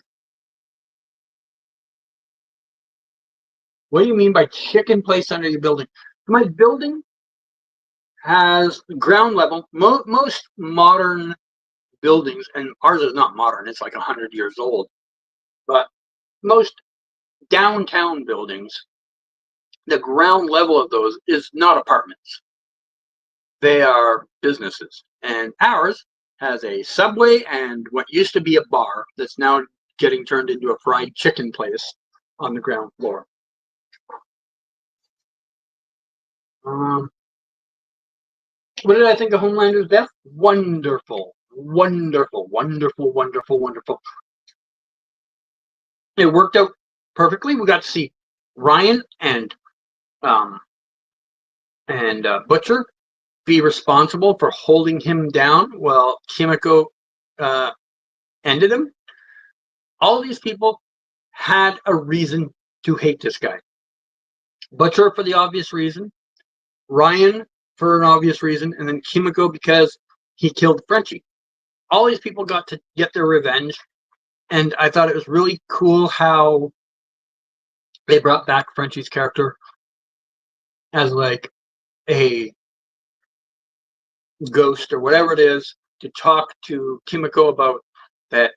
what do you mean by chicken place under your building? My building has ground level. Most modern buildings, and ours is not modern, it's like 100 years old, but most downtown buildings, the ground level of those is not apartments. They are businesses. And ours has a Subway and what used to be a bar that's now getting turned into a fried chicken place on the ground floor. Um, what did I think of Homelander's death? Wonderful, wonderful, wonderful, wonderful, wonderful. It worked out perfectly. We got to see Ryan and Butcher be responsible for holding him down while Kimiko ended him. All these people had a reason to hate this guy. Butcher for the obvious reason, Ryan for an obvious reason, and then Kimiko because he killed Frenchie. All these people got to get their revenge, and I thought it was really cool how they brought back Frenchie's character as like a ghost or whatever it is to talk to Kimiko about that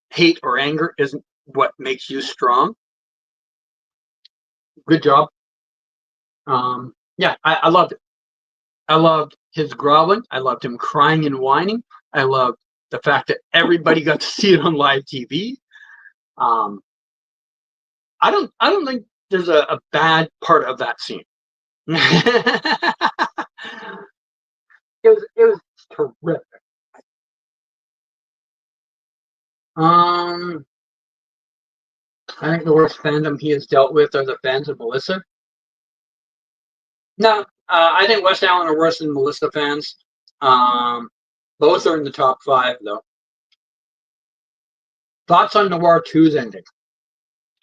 hate or anger isn't what makes you strong. Good job. Yeah, I loved it. I loved his groveling. I loved him crying and whining. I loved the fact that everybody got to see it on live TV. Um, I don't think there's a bad part of that scene. It was terrific. Um, I think the worst fandom he has dealt with are the fans of Melissa. No, I think West Allen are worse than Melissa fans. Um, both are in the top 5, though. Thoughts on Noir 2's ending?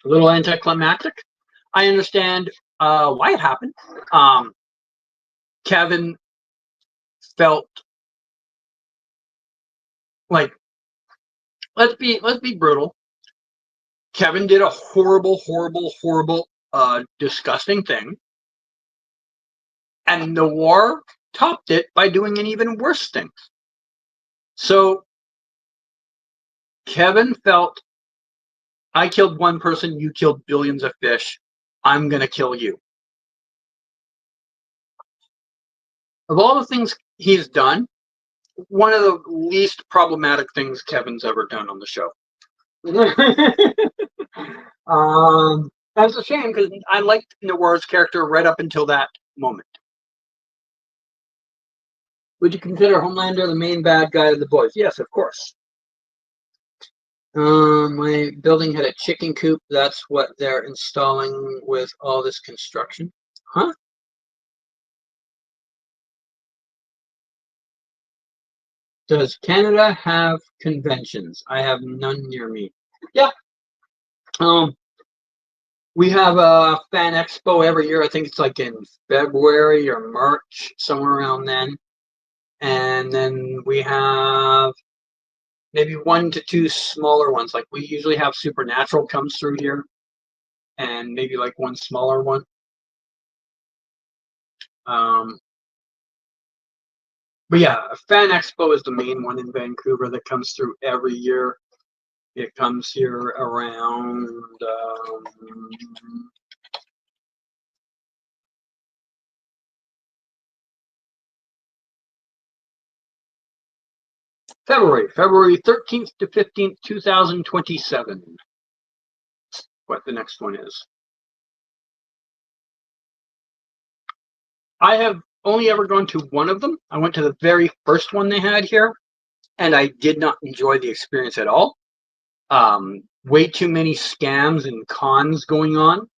A little anticlimactic. I understand why it happened. Kevin felt Like, let's be brutal. Kevin did a horrible, disgusting thing, and Noir topped it by doing an even worse thing. So Kevin felt, I killed one person, you killed billions of fish. I'm gonna kill you. Of all the things he's done, one of the least problematic things Kevin's ever done on the show. That's a shame because I liked Noir's character right up until that moment. Would you consider Homelander the main bad guy of The Boys? Yes, of course. My building had a chicken coop. That's what they're installing with all this construction. Huh? Does Canada have conventions? I have none near me. Yeah. We have a fan expo every year. I think it's like in February or March, somewhere around then. And then we have maybe 1 to 2 smaller ones. Like we usually have Supernatural comes through here, and maybe like one smaller one. But yeah, Fan Expo is the main one in Vancouver that comes through every year. It comes here around February 13th to 15th, 2027. What the next one is. I have only ever gone to one of them. I went to the very first one they had here, and I did not enjoy the experience at all. Way too many scams and cons going on.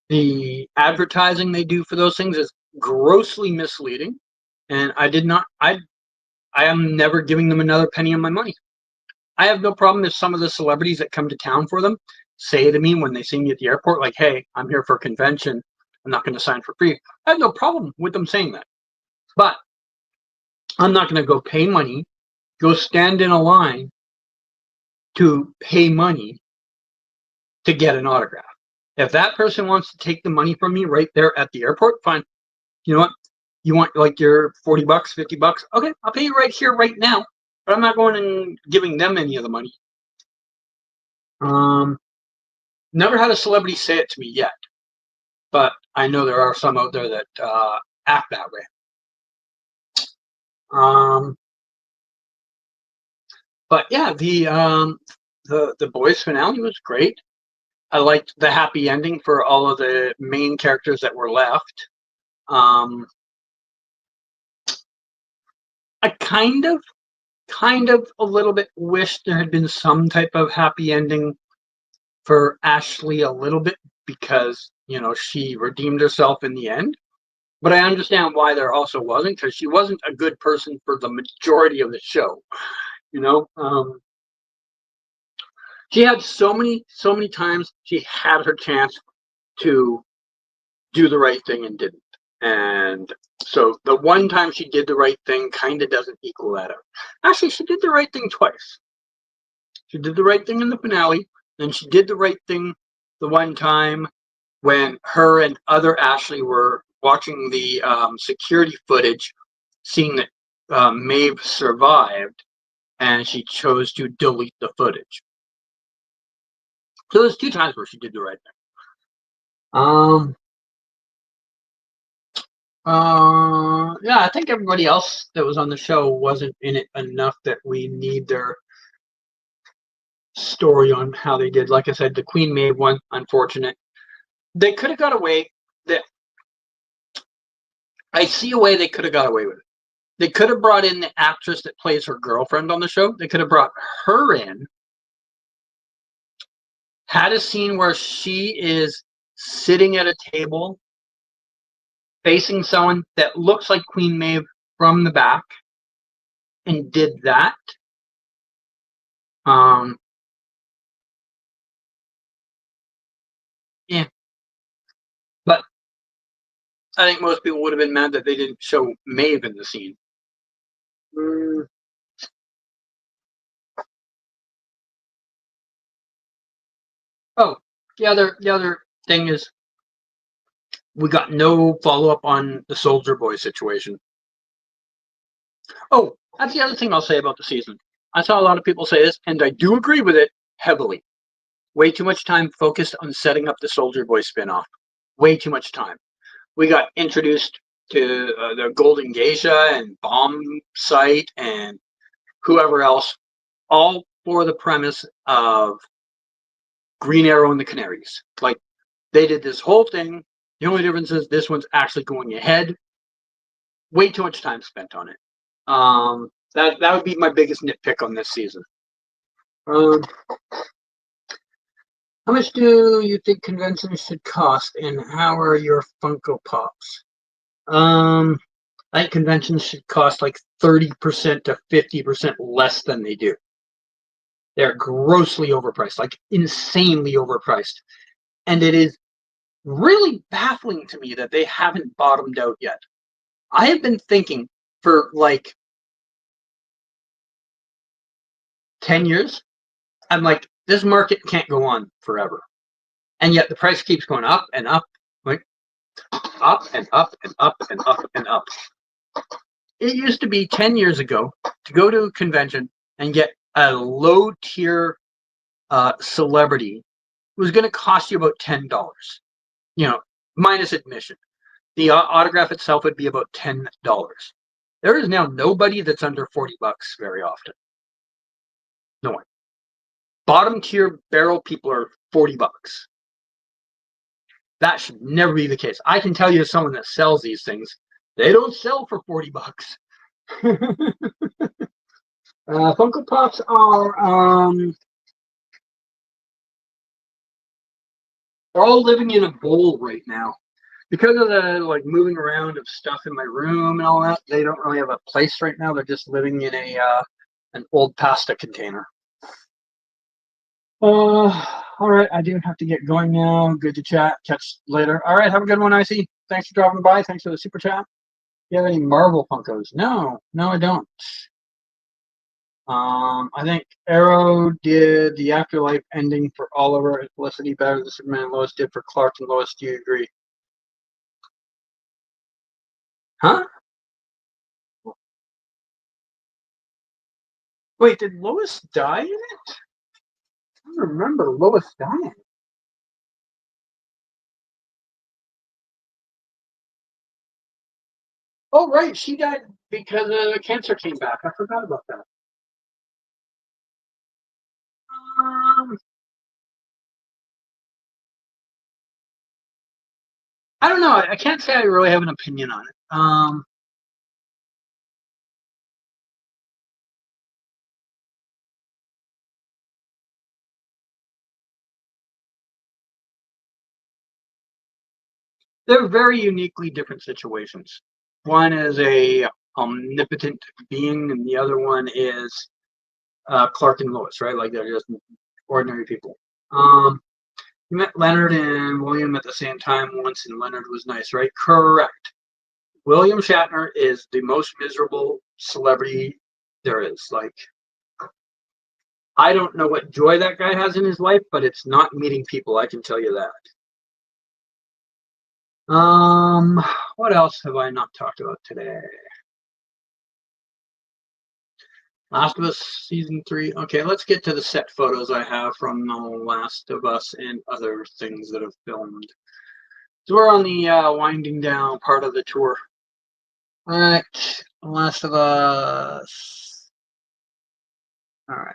The advertising they do for those things is grossly misleading, and I am never giving them another penny of my money. I have no problem if some of the celebrities that come to town for them say to me when they see me at the airport, like, hey, I'm here for a convention, I'm not going to sign for free. I have no problem with them saying that. But I'm not going to go pay money, go stand in a line to pay money to get an autograph. If that person wants to take the money from me right there at the airport, fine. You know what? You want like your $40, $50? Okay, I'll pay you right here, right now. But I'm not going and giving them any of the money. Never had a celebrity say it to me yet, but I know there are some out there that act that way. But yeah, the boys finale was great. I liked the happy ending for all of the main characters that were left. I kind of a little bit wish there had been some type of happy ending for Ashley a little bit because, you know, she redeemed herself in the end. But I understand why there also wasn't, because she wasn't a good person for the majority of the show. You know, she had so many times she had her chance to do the right thing and didn't. And so the one time she did the right thing kind of doesn't equal that out. Actually, she did the right thing twice. She did the right thing in the finale, and she did the right thing the one time when her and other Ashley were watching the security footage, seeing that Maeve survived, and she chose to delete the footage. So there's 2 times where she did the right thing. Yeah, I think everybody else that was on the show wasn't in it enough that we need their story on how they did. Like I said, the Queen Maeve one, unfortunate. They could have got away. That I see a way they could have got away with it. They could have brought in the actress that plays her girlfriend on the show. They could have brought her in, had a scene where she is sitting at a table facing someone that looks like Queen Maeve from the back, and did that. Yeah. But I think most people would have been mad that they didn't show Maeve in the scene. Oh, the other thing is we got no follow up on the Soldier Boy situation. Oh, that's the other thing I'll say about the season. I saw a lot of people say this, and I do agree with it heavily. Way too much time focused on setting up the Soldier Boy spinoff. Way too much time. We got introduced to the Golden Geisha and Bomb Site and whoever else, all for the premise of Green Arrow and the Canaries. Like, they did this whole thing. The only difference is this one's actually going ahead. Way too much time spent on it. That would be my biggest nitpick on this season. How much do you think conventions should cost, and how are your Funko Pops? I think conventions should cost like 30% to 50% less than they do. They're grossly overpriced, like insanely overpriced. And it is really baffling to me that they haven't bottomed out yet. I have been thinking for like 10 years, I'm like, this market can't go on forever. And yet the price keeps going up and up, like up and up and up and up and up. It used to be 10 years ago to go to a convention and get a low tier celebrity was going to cost you about $10, minus admission. The autograph itself would be about $10. There is now nobody that's under $40 very often. No one. Bottom tier barrel people are $40. That should never be the case. I can tell you as someone that sells these things, they don't sell for $40. Funko Pops are they're all living in a bowl right now. Because of the like moving around of stuff in my room and all that, they don't really have a place right now. They're just living in an old pasta container. All right, I do have to get going now. Good to chat. Catch later. All right, have a good one, IC. Thanks for dropping by. Thanks for the super chat. Do you have any Marvel Funkos? No, I don't. I think Arrow did the Afterlife ending for Oliver and Felicity better than Superman and Lois did for Clark and Lois. Do you agree? Huh? Wait, did Lois die in it? I don't remember Lois dying. Oh, right, she died because cancer came back. I forgot about that. I don't know. I can't say I really have an opinion on it. They're very uniquely different situations. One is a omnipotent being, and the other one is Clark and Lois, right? Like they're just ordinary people. You met Leonard and William at the same time once, and Leonard was nice, right? Correct. William Shatner is the most miserable celebrity there is. Like, I don't know what joy that guy has in his life, but it's not meeting people. I can tell you that. What else have I not talked about today? Last of Us season 3. Okay, let's get to the set photos I have from The Last of Us and other things that have filmed. So we're on the winding down part of the tour. All right, Last of Us. All right.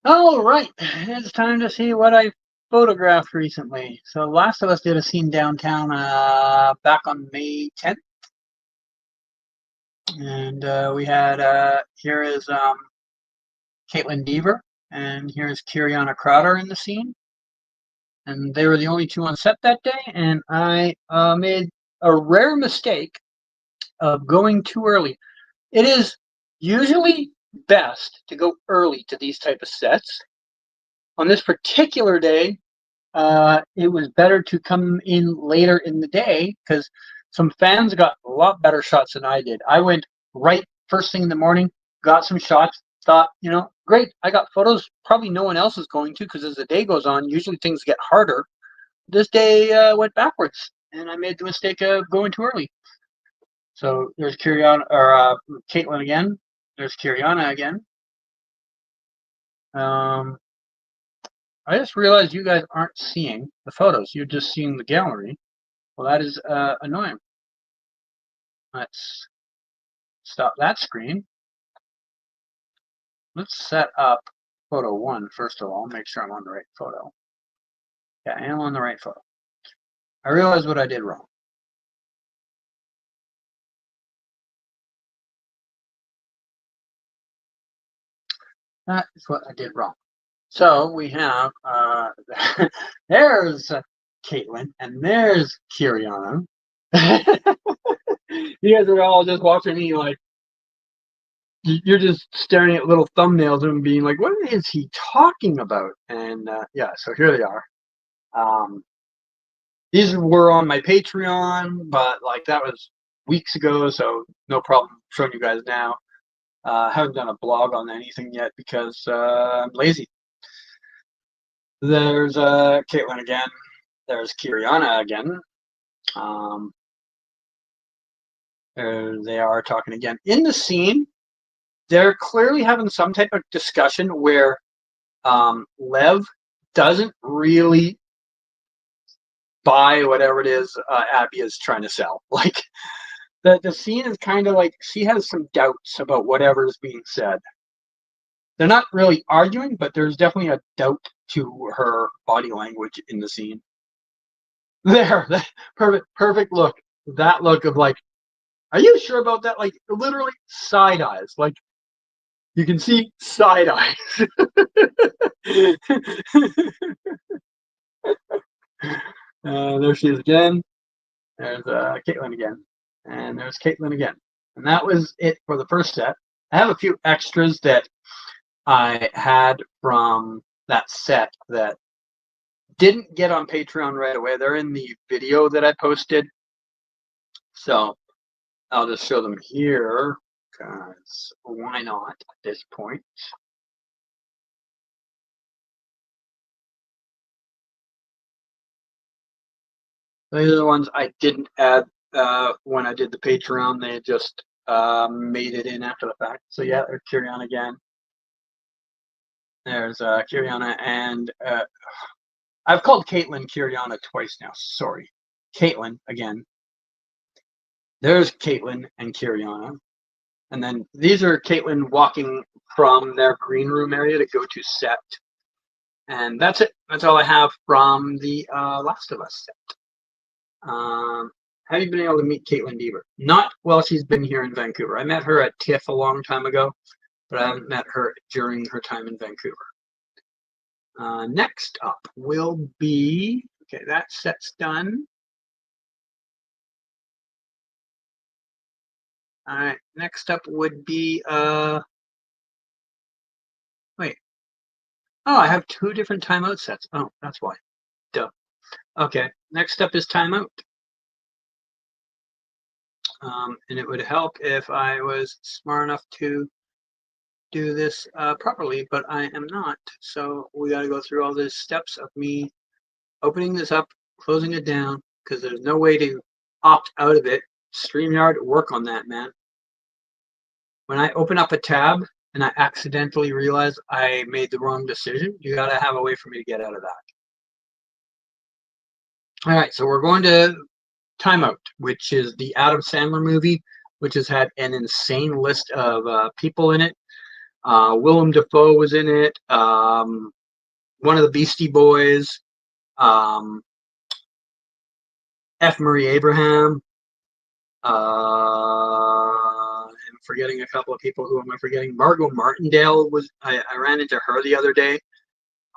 All right, it's time to see what I photographed recently. So Last of Us did a scene downtown back on May 10th. And we had, here is Caitlin Deaver, and here's Kiriana Crowder in the scene. And they were the only two on set that day, and I made a rare mistake of going too early. It is usually best to go early to these type of sets. On this particular day, it was better to come in later in the day because some fans got a lot better shots than I did. I went right first thing in the morning, got some shots, thought, great, I got photos probably no one else is going to, because as the day goes on, usually things get harder. This day went backwards, and I made the mistake of going too early. So there's Caitlin again. There's Kiriana again. I just realized you guys aren't seeing the photos. You're just seeing the gallery. Well, that is annoying. Let's stop that screen. Let's set up photo 1 first of all. Make sure I'm on the right photo. Yeah, I am on the right photo. I realized what I did wrong. That is what I did wrong. So we have, there's Caitlin, and there's Kiriana. You guys are all just watching me like, you're just staring at little thumbnails and being like, what is he talking about? And yeah, so here they are. These were on my Patreon, but like that was weeks ago, so no problem showing you guys now. Haven't done a blog on anything yet because I'm lazy. There's Caitlin again. There's Kiriana again. There they are talking again. In the scene, they're clearly having some type of discussion where Lev doesn't really buy whatever it is Abby is trying to sell. Like, the scene is kind of like she has some doubts about whatever is being said. They're not really arguing, but there's definitely a doubt to her body language in the scene. There, perfect look. That look of like, are you sure about that? Like, literally side eyes. Like, you can see side eyes. There she is again. There's Caitlin again. And there's Caitlin again. And that was it for the first set. I have a few extras that I had from that set that didn't get on Patreon right away. They're in the video that I posted. So I'll just show them here, because why not at this point? These are the ones I didn't add when I did the Patreon. They just made it in after the fact. So yeah, there's Kiriana again. There's Kiriana, and I've called Caitlin Kiriana twice now. Sorry. Caitlin again. There's Caitlin and Kiriana. And then these are Caitlin walking from their green room area to go to set. And that's it. That's all I have from the Last of Us set. Have you been able to meet Caitlin Deaver? Not while she's been here in Vancouver. I met her at TIFF a long time ago, but I haven't met her during her time in Vancouver. Next up will be, okay, that set's done. All right, next up would be, wait. Oh, I have 2 different timeout sets. Oh, that's why. Duh. Okay, next up is timeout. And it would help if I was smart enough to do this properly, but I am not. So we got to go through all the steps of me opening this up, closing it down, because there's no way to opt out of it. StreamYard, work on that, man. When I open up a tab and I accidentally realize I made the wrong decision, you got to have a way for me to get out of that. All right, so we're going to Timeout, which is the Adam Sandler movie, which has had an insane list of people in it. Willem Dafoe was in it. One of the Beastie Boys. F. Murray Abraham. I'm forgetting a couple of people. Who am I forgetting? Margot Martindale was. I ran into her the other day.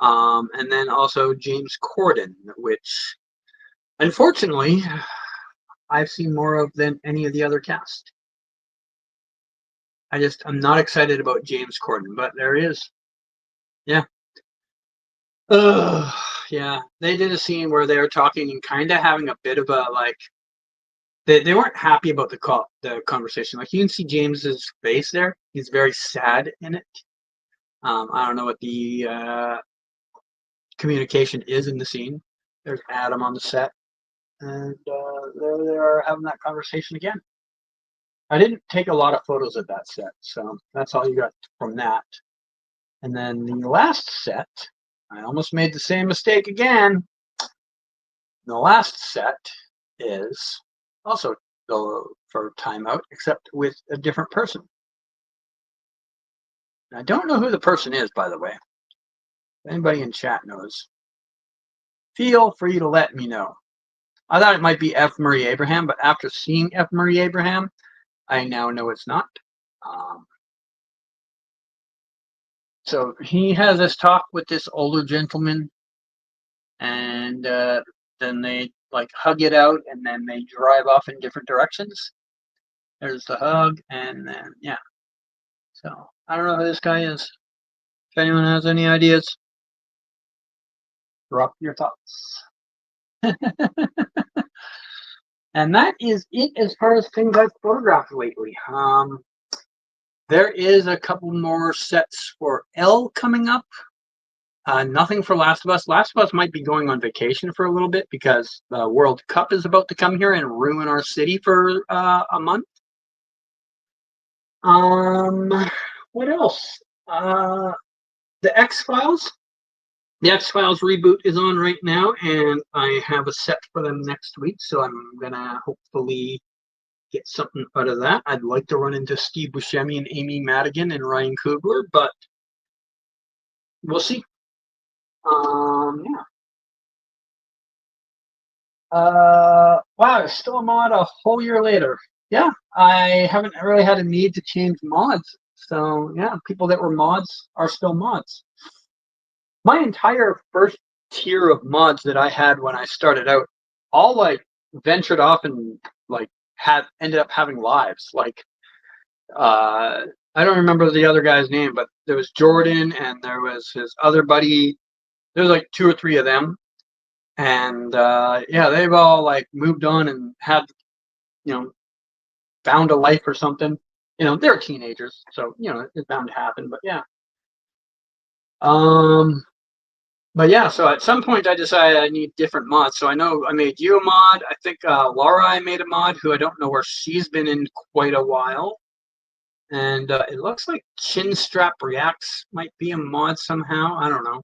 And then also James Corden, which unfortunately I've seen more of than any of the other cast. I'm not excited about James Corden, but there he is. Yeah. Ugh, yeah. They did a scene where they were talking and kind of having a bit of a like. They weren't happy about the conversation. Like you can see James's face there. He's very sad in it. I don't know what the communication is in the scene. There's Adam on the set, and there they are having that conversation again. I didn't take a lot of photos of that set, so that's all you got from that. And then the last set, I almost made the same mistake again. The last set is also for timeout, except with a different person. I don't know who the person is, by the way. If anybody in chat knows, feel free to let me know. I thought it might be F. Murray Abraham, but after seeing F. Murray Abraham, I now know it's not. So he has this talk with this older gentleman, and then they like hug it out, and then they drive off in different directions. There's the hug, and then yeah. So I don't know who this guy is. If anyone has any ideas, drop your thoughts. And that is it as far as things I've photographed lately. There is a couple more sets for Elle coming up. Nothing for Last of Us. Last of Us might be going on vacation for a little bit because the World Cup is about to come here and ruin our city for a month. What else? The X-Files. The X-Files reboot is on right now, and I have a set for them next week, so I'm going to hopefully get something out of that. I'd like to run into Steve Buscemi and Amy Madigan and Ryan Coogler, but we'll see. Yeah. Wow, it's still a mod a whole year later. Yeah, I haven't really had a need to change mods. So, yeah, people that were mods are still mods. My entire first tier of mods that I had when I started out all like ventured off and like ended up having lives. Like I don't remember the other guy's name, but there was Jordan and there was his other buddy. There was like 2 or 3 of them, and yeah, they've all like moved on and had found a life or something. They're teenagers, so it's bound to happen. But yeah. But yeah, so at some point I decided I need different mods. So I know I made you a mod. I think Laura I made a mod who I don't know where she's been in quite a while. And it looks like Chinstrap Reacts might be a mod somehow. I don't know.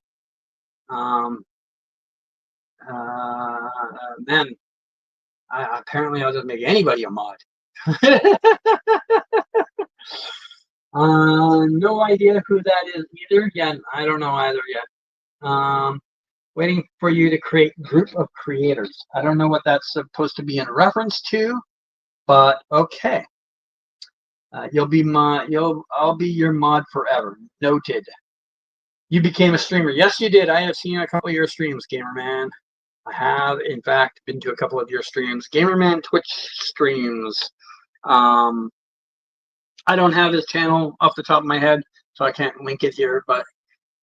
Man, apparently I'll just make anybody a mod. No idea who that is either. Yeah, I don't know either yet. Waiting for you to create group of creators. I don't know what that's supposed to be in reference to, but okay. I'll be your mod forever. Noted. You became a streamer. Yes, you did. I have seen a couple of your streams, Gamerman. I have, in fact, been to a couple of your streams. Gamerman Twitch streams. I don't have his channel off the top of my head, so I can't link it here, but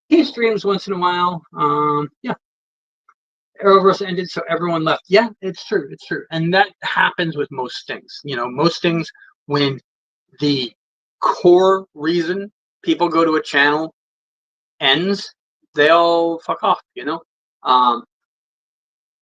he streams once in a while. Yeah. Arrowverse ended, so everyone left. Yeah, it's true. It's true. And that happens with most things. Most things, when the core reason people go to a channel ends, they'll fuck off,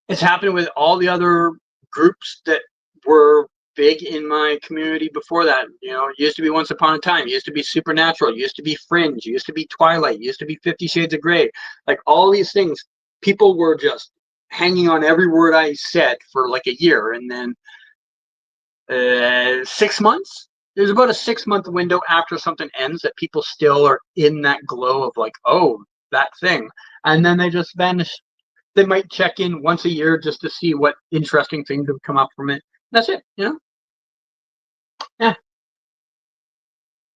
It's happened with all the other groups that were big in my community before that. It used to be Once Upon a Time, it used to be Supernatural, it used to be Fringe, it used to be Twilight, it used to be 50 Shades of Grey. Like all these things, people were just hanging on every word I said for like a year, and then 6 months. There's about a 6-month window after something ends that people still are in that glow of like, oh, that thing, and then they just vanish. They might check in once a year just to see what interesting things have come up from it. That's it, Yeah.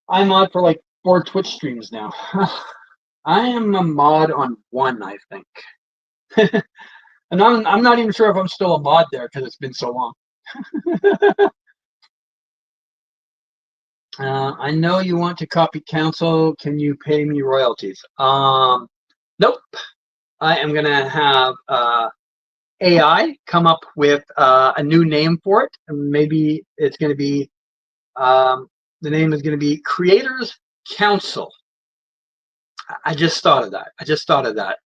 I'm mod for like 4 Twitch streams now. I am a mod on 1, I think. And I'm not even sure if I'm still a mod there because it's been so long. I know you want to copy counsel. Can you pay me royalties? Nope. I am gonna have AI come up with a new name for it. Maybe it's gonna be the name is gonna be Creators Council. I just thought of that.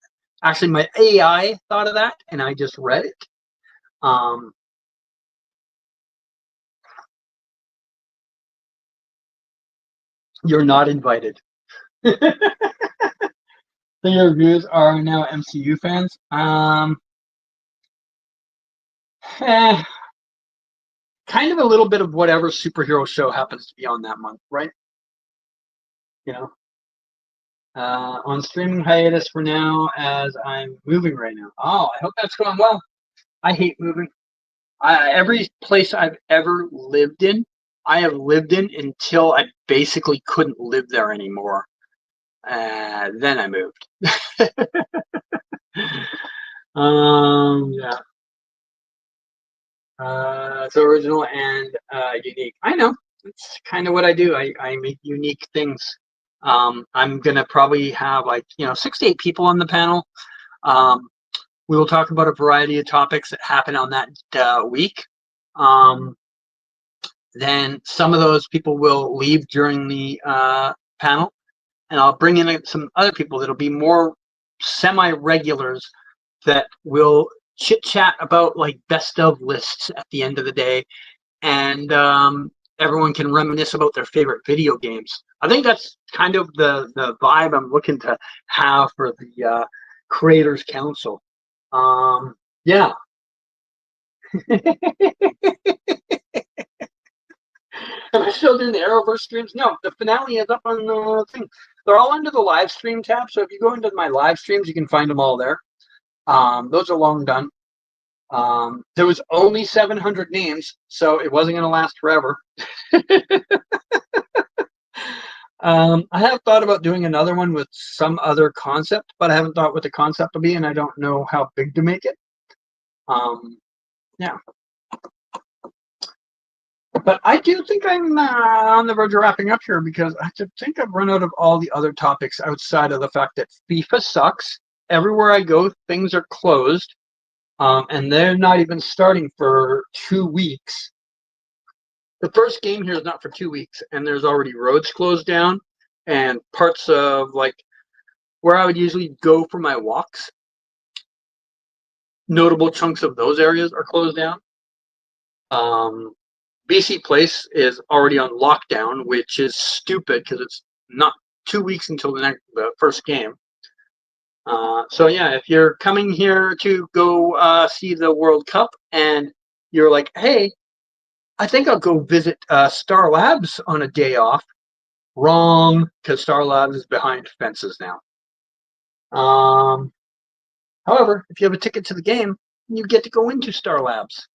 Actually, my AI thought of that, and I just read it. You're not invited. So your views are now MCU fans. Eh, kind of a little bit of whatever superhero show happens to be on that month, right? You know, on streaming hiatus for now as I'm moving right now. Oh, I hope that's going well. I hate moving. Every place I've ever lived in, I have lived in until I basically couldn't live there anymore. Then I moved. Yeah. So original and unique. I know. It's kind of what I do. I make unique things. I'm gonna probably have 6 to 8 people on the panel. We will talk about a variety of topics that happen on that week. Then some of those people will leave during the panel, and I'll bring in some other people that'll be more semi-regulars that will chit chat about like best of lists at the end of the day, and everyone can reminisce about their favorite video games. I think that's kind of the vibe I'm looking to have for the Creators Council. Yeah. Am I still doing the Arrowverse streams? No, the finale is up on the thing. They're all under the live stream tab, so if you go into my live streams, you can find them all there. Those are long done. There was only 700 names, so it wasn't going to last forever. I have thought about doing another one with some other concept, but I haven't thought what the concept will be, and I don't know how big to make it. Yeah. But I do think I'm on the verge of wrapping up here because I think I've run out of all the other topics outside of the fact that FIFA sucks. Everywhere I go, things are closed, and they're not even starting for 2 weeks. The first game here is not for 2 weeks, and there's already roads closed down, and parts of like where I would usually go for my walks. Notable chunks of those areas are closed down. BC Place is already on lockdown, which is stupid because it's not 2 weeks until the first game. So yeah, if you're coming here to go see the World Cup and you're like, hey, I think I'll go visit Star Labs on a day off. Wrong, because Star Labs is behind fences now. However, if you have a ticket to the game, you get to go into Star Labs.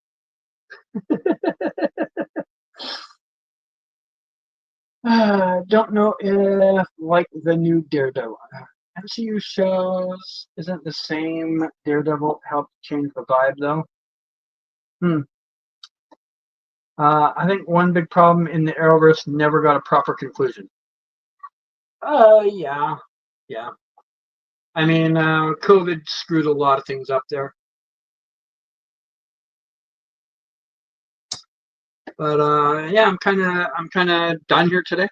Don't know if like the new Daredevil. MCU shows isn't the same. Daredevil helped change the vibe though. I think one big problem in the Arrowverse never got a proper conclusion. Yeah. Yeah. I mean, COVID screwed a lot of things up there. But yeah, I'm kind of done here today.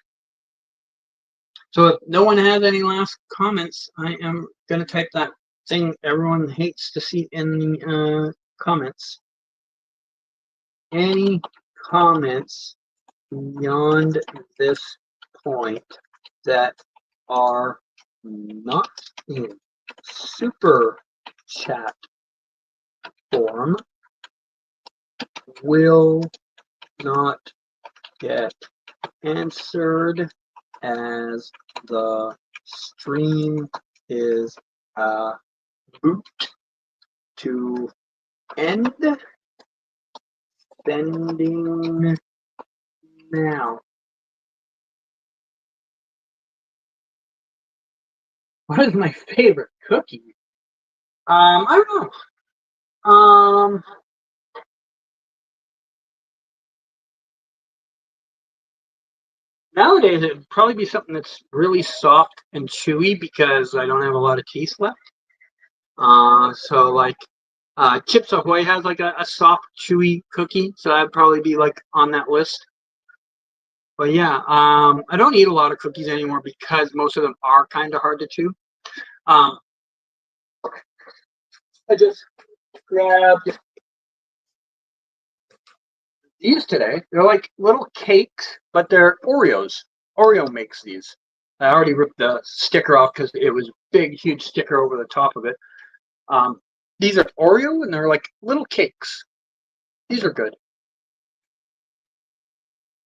So if no one has any last comments, I am gonna type that thing everyone hates to see in the comments. Any comments beyond this point that are not in super chat form will not get answered as the stream is boot to end sending now. What is my favorite cookie? I don't know. Nowadays, it would probably be something that's really soft and chewy because I don't have a lot of teeth left. So like Chips Ahoy has like a soft, chewy cookie, so that'd probably be like on that list. But yeah, I don't eat a lot of cookies anymore because most of them are kind of hard to chew. Um, I just grabbed these today. They're like little cakes, but they're Oreos. Oreo makes these. I already ripped the sticker off because it was a big, huge sticker over the top of it. Um, these are Oreo, and they're like little cakes. These are good.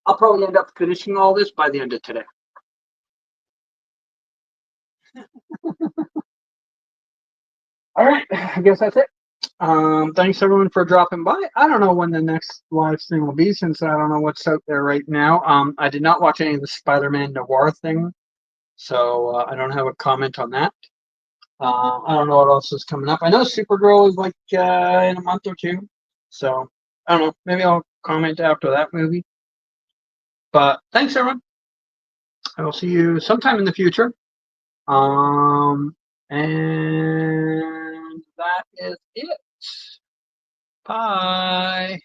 I'll probably end up finishing all this by the end of today. All right, I guess that's it. Thanks everyone for dropping by. I don't know when the next live stream will be since I don't know what's out there right now. I did not watch any of the Spider-Man Noir thing, so I don't have a comment on that. I don't know what else is coming up. I know Supergirl is like in a month or two, so I don't know. Maybe I'll comment after that movie. But thanks everyone. I will see you sometime in the future. And that is it. Bye.